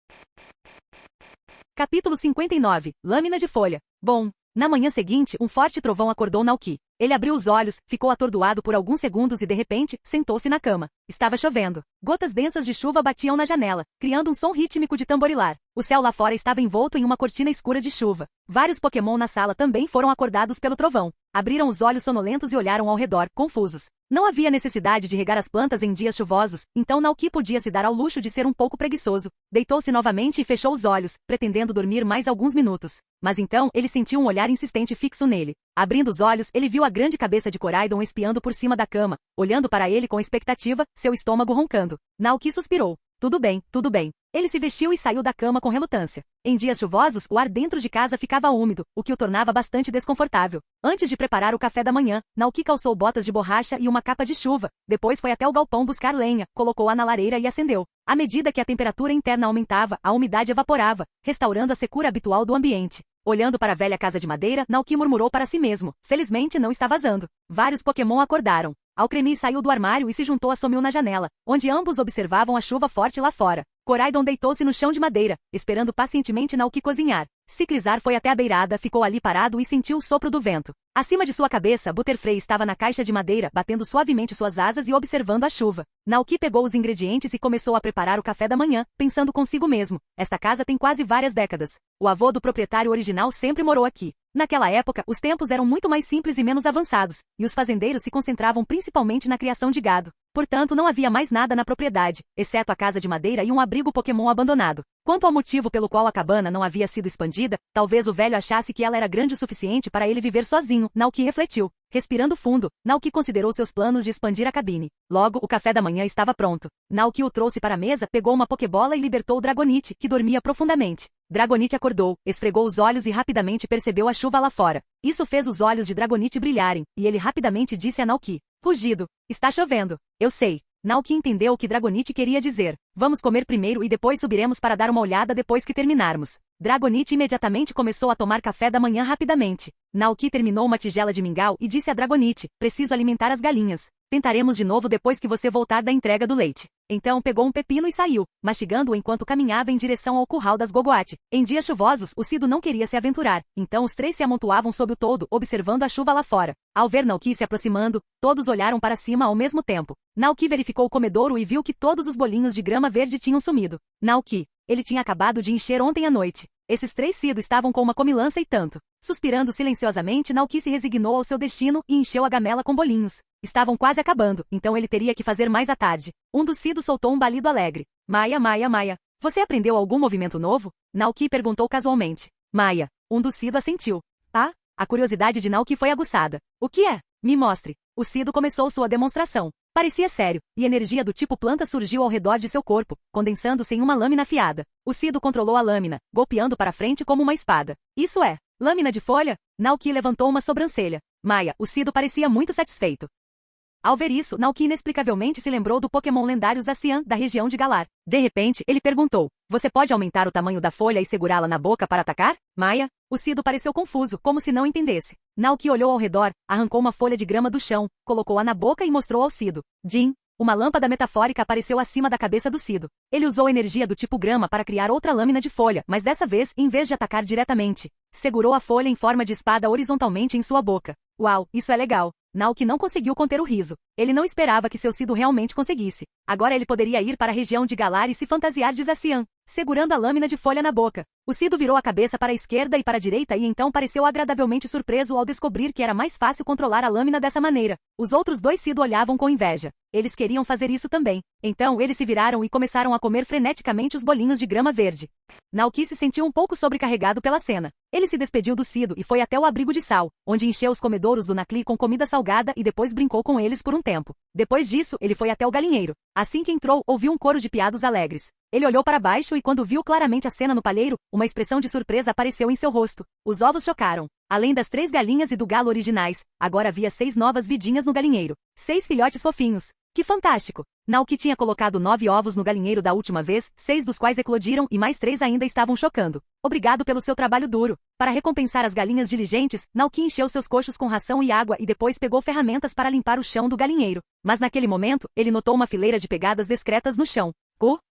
Capítulo 59. Lâmina de folha. Bom, na manhã seguinte, um forte trovão acordou Naoki. Ele abriu os olhos, ficou atordoado por alguns segundos e de repente, sentou-se na cama. Estava chovendo. Gotas densas de chuva batiam na janela, criando um som rítmico de tamborilar. O céu lá fora estava envolto em uma cortina escura de chuva. Vários Pokémon na sala também foram acordados pelo trovão. Abriram os olhos sonolentos e olharam ao redor, confusos. Não havia necessidade de regar as plantas em dias chuvosos, então Naoki podia se dar ao luxo de ser um pouco preguiçoso. Deitou-se novamente e fechou os olhos, pretendendo dormir mais alguns minutos. Mas então, ele sentiu um olhar insistente fixo nele. Abrindo os olhos, ele viu a grande cabeça de Koraidon espiando por cima da cama, olhando para ele com expectativa, seu estômago roncando. Naoki suspirou. Tudo bem, tudo bem. Ele se vestiu e saiu da cama com relutância. Em dias chuvosos, o ar dentro de casa ficava úmido, o que o tornava bastante desconfortável. Antes de preparar o café da manhã, Naoki calçou botas de borracha e uma capa de chuva. Depois foi até o galpão buscar lenha, colocou-a na lareira e acendeu. À medida que a temperatura interna aumentava, a umidade evaporava, restaurando a secura habitual do ambiente. Olhando para a velha casa de madeira, Naoki murmurou para si mesmo. Felizmente não está vazando. Vários Pokémon acordaram. Alcremie saiu do armário e se juntou a Somil na janela, onde ambos observavam a chuva forte lá fora. Koraidon deitou-se no chão de madeira, esperando pacientemente Naoki cozinhar. Ciclizar foi até a beirada, ficou ali parado e sentiu o sopro do vento. Acima de sua cabeça, Butterfree estava na caixa de madeira, batendo suavemente suas asas e observando a chuva. Naoki pegou os ingredientes e começou a preparar o café da manhã, pensando consigo mesmo. Esta casa tem quase várias décadas. O avô do proprietário original sempre morou aqui. Naquela época, os tempos eram muito mais simples e menos avançados, e os fazendeiros se concentravam principalmente na criação de gado. Portanto, não havia mais nada na propriedade, exceto a casa de madeira e um abrigo Pokémon abandonado. Quanto ao motivo pelo qual a cabana não havia sido expandida, talvez o velho achasse que ela era grande o suficiente para ele viver sozinho, Naoki refletiu. Respirando fundo, Naoki considerou seus planos de expandir a cabine. Logo, o café da manhã estava pronto. Naoki o trouxe para a mesa, pegou uma Pokébola e libertou o Dragonite, que dormia profundamente. Dragonite acordou, esfregou os olhos e rapidamente percebeu a chuva lá fora. Isso fez os olhos de Dragonite brilharem, e ele rapidamente disse a Naoki. Rugido. Está chovendo. Eu sei. Naoki entendeu o que Dragonite queria dizer. Vamos comer primeiro e depois subiremos para dar uma olhada depois que terminarmos. Dragonite imediatamente começou a tomar café da manhã rapidamente. Naoki terminou uma tigela de mingau e disse a Dragonite, preciso alimentar as galinhas. Tentaremos de novo depois que você voltar da entrega do leite. Então pegou um pepino e saiu, mastigando-o enquanto caminhava em direção ao curral das Gogoate. Em dias chuvosos, o Cido não queria se aventurar, então os três se amontoavam sob o toldo, observando a chuva lá fora. Ao ver Naoki se aproximando, todos olharam para cima ao mesmo tempo. Naoki verificou o comedouro e viu que todos os bolinhos de grama verde tinham sumido. Naoki. Ele tinha acabado de encher ontem à noite. Esses três Cido estavam com uma comilança e tanto. Suspirando silenciosamente, Naoki se resignou ao seu destino e encheu a gamela com bolinhos. Estavam quase acabando, então ele teria que fazer mais à tarde. Um dos Cido soltou um balido alegre. Maia, Maia, Maia. Você aprendeu algum movimento novo? Naoki perguntou casualmente. Maia. Um dos Cido assentiu. Ah? A curiosidade de Naoki foi aguçada. O que é? Me mostre. O Cido começou sua demonstração. Parecia sério, e energia do tipo planta surgiu ao redor de seu corpo, condensando-se em uma lâmina afiada. O Cido controlou a lâmina, golpeando para frente como uma espada. Isso é, lâmina de folha? Naoki levantou uma sobrancelha. Maia, o Cido parecia muito satisfeito. Ao ver isso, Naoki inexplicavelmente se lembrou do Pokémon lendário Zacian, da região de Galar. De repente, ele perguntou, você pode aumentar o tamanho da folha e segurá-la na boca para atacar? Maia? O Cido pareceu confuso, como se não entendesse. Naoki olhou ao redor, arrancou uma folha de grama do chão, colocou-a na boca e mostrou ao Cido. Jin. Uma lâmpada metafórica apareceu acima da cabeça do Cido. Ele usou energia do tipo grama para criar outra lâmina de folha, mas dessa vez, em vez de atacar diretamente, segurou a folha em forma de espada horizontalmente em sua boca. Uau, isso é legal. Naoki não conseguiu conter o riso. Ele não esperava que seu Cido realmente conseguisse. Agora ele poderia ir para a região de Galar e se fantasiar de Zacian, segurando a lâmina de folha na boca. O Cido virou a cabeça para a esquerda e para a direita e então pareceu agradavelmente surpreso ao descobrir que era mais fácil controlar a lâmina dessa maneira. Os outros dois Cido olhavam com inveja. Eles queriam fazer isso também. Então eles se viraram e começaram a comer freneticamente os bolinhos de grama verde. Naoki se sentiu um pouco sobrecarregado pela cena. Ele se despediu do Cido e foi até o abrigo de sal, onde encheu os comedouros do Nacli com comida salgada e depois brincou com eles por um tempo. Depois disso, ele foi até o galinheiro. Assim que entrou, ouviu um coro de piados alegres. Ele olhou para baixo e quando viu claramente a cena no palheiro, uma expressão de surpresa apareceu em seu rosto. Os ovos chocaram. Além das 3 galinhas e do galo originais, agora havia 6 novas vidinhas no galinheiro. 6 filhotes fofinhos. Que fantástico! Naoki tinha colocado 9 ovos no galinheiro da última vez, 6 dos quais eclodiram e mais 3 ainda estavam chocando. Obrigado pelo seu trabalho duro. Para recompensar as galinhas diligentes, Naoki encheu seus coxos com ração e água e depois pegou ferramentas para limpar o chão do galinheiro. Mas naquele momento, ele notou uma fileira de pegadas discretas no chão.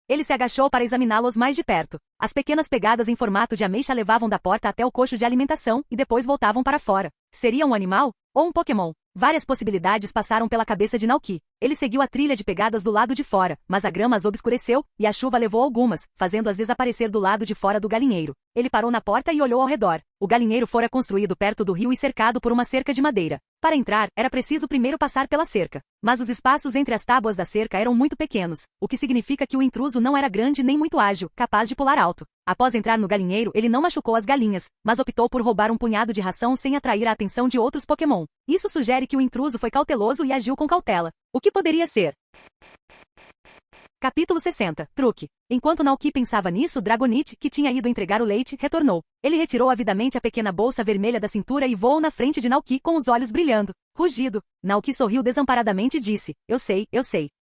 Ele se agachou para examiná-los mais de perto. As pequenas pegadas em formato de ameixa levavam da porta até o coxo de alimentação e depois voltavam para fora. Seria um animal? Ou um Pokémon? Várias possibilidades passaram pela cabeça de Naoki. Ele seguiu a trilha de pegadas do lado de fora, mas a grama as obscureceu, e a chuva levou algumas, fazendo-as desaparecer do lado de fora do galinheiro. Ele parou na porta e olhou ao redor. O galinheiro fora construído perto do rio e cercado por uma cerca de madeira. Para entrar, era preciso primeiro passar pela cerca. Mas os espaços entre as tábuas da cerca eram muito pequenos, o que significa que o intruso não era grande nem muito ágil, capaz de pular alto. Após entrar no galinheiro, ele não machucou as galinhas, mas optou por roubar um punhado de ração sem atrair a atenção de outros Pokémon. Isso sugere que o intruso foi cauteloso e agiu com cautela. O que poderia ser? Capítulo 60. Truque. Enquanto Naoki pensava nisso, Dragonite, que tinha ido entregar o leite, retornou. Ele retirou avidamente a pequena bolsa vermelha da cintura e voou na frente de Naoki com os olhos brilhando. Rugido. Naoki sorriu desamparadamente e disse, eu sei.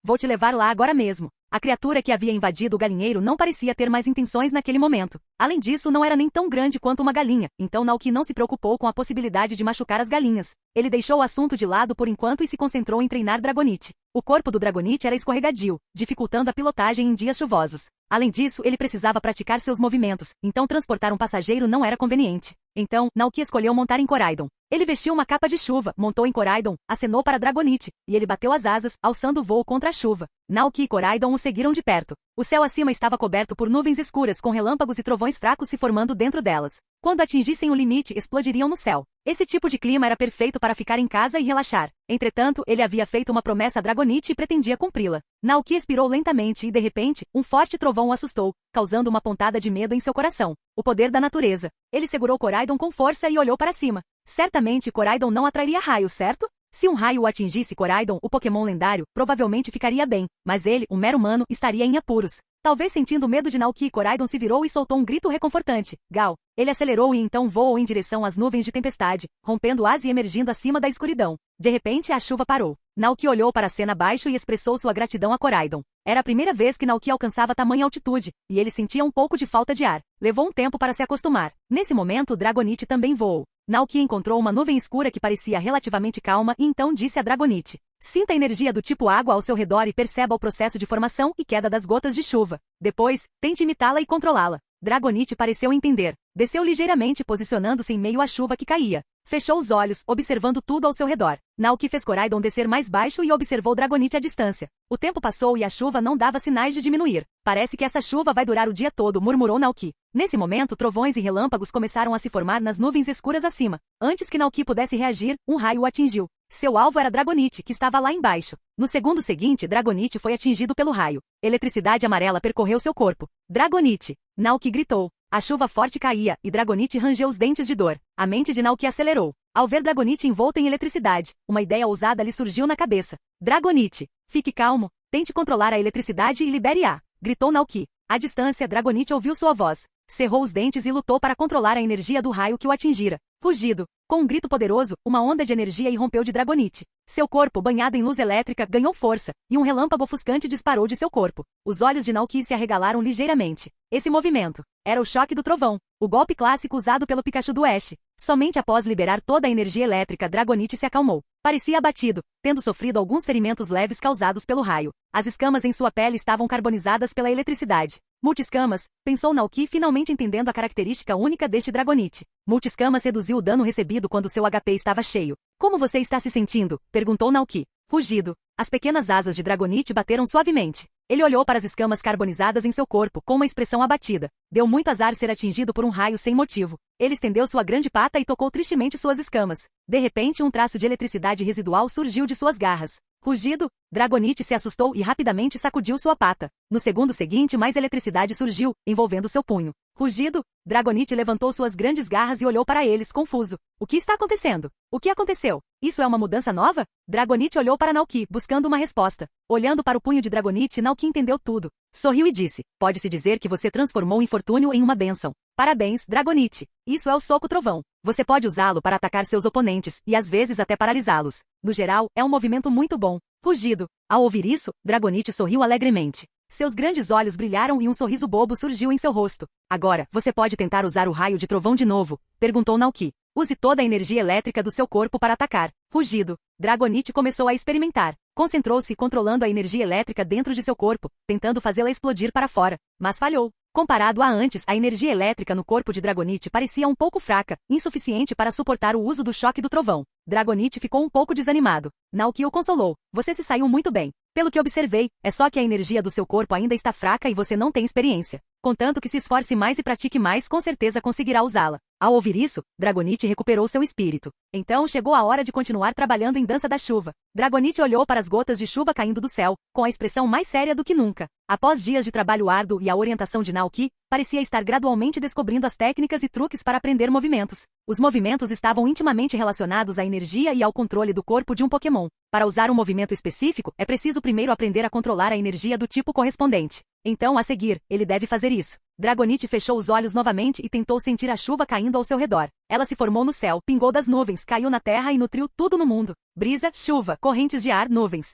Vou te levar lá agora mesmo. A criatura que havia invadido o galinheiro não parecia ter mais intenções naquele momento. Além disso, não era nem tão grande quanto uma galinha, então Naoki não se preocupou com a possibilidade de machucar as galinhas. Ele deixou o assunto de lado por enquanto e se concentrou em treinar Dragonite. O corpo do Dragonite era escorregadio, dificultando a pilotagem em dias chuvosos. Além disso, ele precisava praticar seus movimentos, então transportar um passageiro não era conveniente. Então, Naoki escolheu montar em Koraidon. Ele vestiu uma capa de chuva, montou em Koraidon, acenou para Dragonite, e ele bateu as asas, alçando o voo contra a chuva. Naoki e Koraidon o seguiram de perto. O céu acima estava coberto por nuvens escuras com relâmpagos e trovões fracos se formando dentro delas. Quando atingissem o limite, explodiriam no céu. Esse tipo de clima era perfeito para ficar em casa e relaxar. Entretanto, ele havia feito uma promessa a Dragonite e pretendia cumpri-la. Naoki expirou lentamente e, de repente, um forte trovão o assustou, causando uma pontada de medo em seu coração. O poder da natureza. Ele segurou Koraidon com força e olhou para cima. Certamente Koraidon não atrairia raios, certo? Se um raio o atingisse Koraidon, o Pokémon lendário, provavelmente ficaria bem, mas ele, um mero humano, estaria em apuros. Talvez sentindo medo de Naoki, Koraidon se virou e soltou um grito reconfortante. Gal. Ele acelerou e então voou em direção às nuvens de tempestade, rompendo as e emergindo acima da escuridão. De repente, a chuva parou. Naoki olhou para a cena abaixo e expressou sua gratidão a Koraidon. Era a primeira vez que Naoki alcançava tamanha altitude, e ele sentia um pouco de falta de ar. Levou um tempo para se acostumar. Nesse momento, Dragonite também voou. Naoki encontrou uma nuvem escura que parecia relativamente calma e então disse a Dragonite: sinta a energia do tipo água ao seu redor e perceba o processo de formação e queda das gotas de chuva. Depois, tente imitá-la e controlá-la. Dragonite pareceu entender. Desceu ligeiramente, posicionando-se em meio à chuva que caía. Fechou os olhos, observando tudo ao seu redor. Naoki fez Koraidon descer mais baixo e observou Dragonite à distância. O tempo passou e a chuva não dava sinais de diminuir. Parece que essa chuva vai durar o dia todo, murmurou Naoki. Nesse momento, trovões e relâmpagos começaram a se formar nas nuvens escuras acima. Antes que Naoki pudesse reagir, um raio o atingiu. Seu alvo era Dragonite, que estava lá embaixo. No segundo seguinte, Dragonite foi atingido pelo raio. Eletricidade amarela percorreu seu corpo. Dragonite! Naoki gritou. A chuva forte caía, e Dragonite rangeu os dentes de dor. A mente de Naoki acelerou. Ao ver Dragonite envolto em eletricidade, uma ideia ousada lhe surgiu na cabeça. Dragonite! Fique calmo. Tente controlar a eletricidade e libere-a. Gritou Naoki. À distância, Dragonite ouviu sua voz. Cerrou os dentes e lutou para controlar a energia do raio que o atingira. Rugido. Com um grito poderoso, uma onda de energia irrompeu de Dragonite. Seu corpo, banhado em luz elétrica, ganhou força, e um relâmpago ofuscante disparou de seu corpo. Os olhos de Naoki se arregalaram ligeiramente. Esse movimento era o choque do trovão, o golpe clássico usado pelo Pikachu do Ash. Somente após liberar toda a energia elétrica, Dragonite se acalmou. Parecia abatido, tendo sofrido alguns ferimentos leves causados pelo raio. As escamas em sua pele estavam carbonizadas pela eletricidade. Multiscamas, pensou Naoki, finalmente entendendo a característica única deste Dragonite. Multiscamas reduziu o dano recebido quando seu HP estava cheio. Como você está se sentindo? Perguntou Naoki. Rugido. As pequenas asas de Dragonite bateram suavemente. Ele olhou para as escamas carbonizadas em seu corpo, com uma expressão abatida. Deu muito azar ser atingido por um raio sem motivo. Ele estendeu sua grande pata e tocou tristemente suas escamas. De repente, um traço de eletricidade residual surgiu de suas garras. Rugido, Dragonite se assustou e rapidamente sacudiu sua pata. No segundo seguinte, mais eletricidade surgiu, envolvendo seu punho. Rugido, Dragonite levantou suas grandes garras e olhou para eles, confuso. O que está acontecendo? O que aconteceu? Isso é uma mudança nova? Dragonite olhou para Naoki, buscando uma resposta. Olhando para o punho de Dragonite, Naoki entendeu tudo. Sorriu e disse: pode-se dizer que você transformou o infortúnio em uma bênção. Parabéns, Dragonite. Isso é o soco trovão. Você pode usá-lo para atacar seus oponentes, e às vezes até paralisá-los. No geral, é um movimento muito bom. Rugido. Ao ouvir isso, Dragonite sorriu alegremente. Seus grandes olhos brilharam e um sorriso bobo surgiu em seu rosto. Agora, você pode tentar usar o raio de trovão de novo? Perguntou Naoki. Use toda a energia elétrica do seu corpo para atacar. Rugido. Dragonite começou a experimentar. Concentrou-se controlando a energia elétrica dentro de seu corpo, tentando fazê-la explodir para fora. Mas falhou. Comparado a antes, a energia elétrica no corpo de Dragonite parecia um pouco fraca, insuficiente para suportar o uso do choque do trovão. Dragonite ficou um pouco desanimado. Naoki o consolou. Você se saiu muito bem. Pelo que observei, é só que a energia do seu corpo ainda está fraca e você não tem experiência. Contanto que se esforce mais e pratique mais, com certeza conseguirá usá-la. Ao ouvir isso, Dragonite recuperou seu espírito. Então chegou a hora de continuar trabalhando em Dança da Chuva. Dragonite olhou para as gotas de chuva caindo do céu, com a expressão mais séria do que nunca. Após dias de trabalho árduo e a orientação de Naoki, parecia estar gradualmente descobrindo as técnicas e truques para aprender movimentos. Os movimentos estavam intimamente relacionados à energia e ao controle do corpo de um Pokémon. Para usar um movimento específico, é preciso primeiro aprender a controlar a energia do tipo correspondente. Então, a seguir, ele deve fazer isso. Dragonite fechou os olhos novamente e tentou sentir a chuva caindo ao seu redor. Ela se formou no céu, pingou das nuvens, caiu na terra e nutriu tudo no mundo. Brisa, chuva, correntes de ar, nuvens.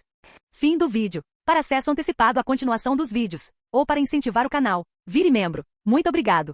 Fim do vídeo. Para acesso antecipado à continuação dos vídeos, ou para incentivar o canal, vire membro. Muito obrigado.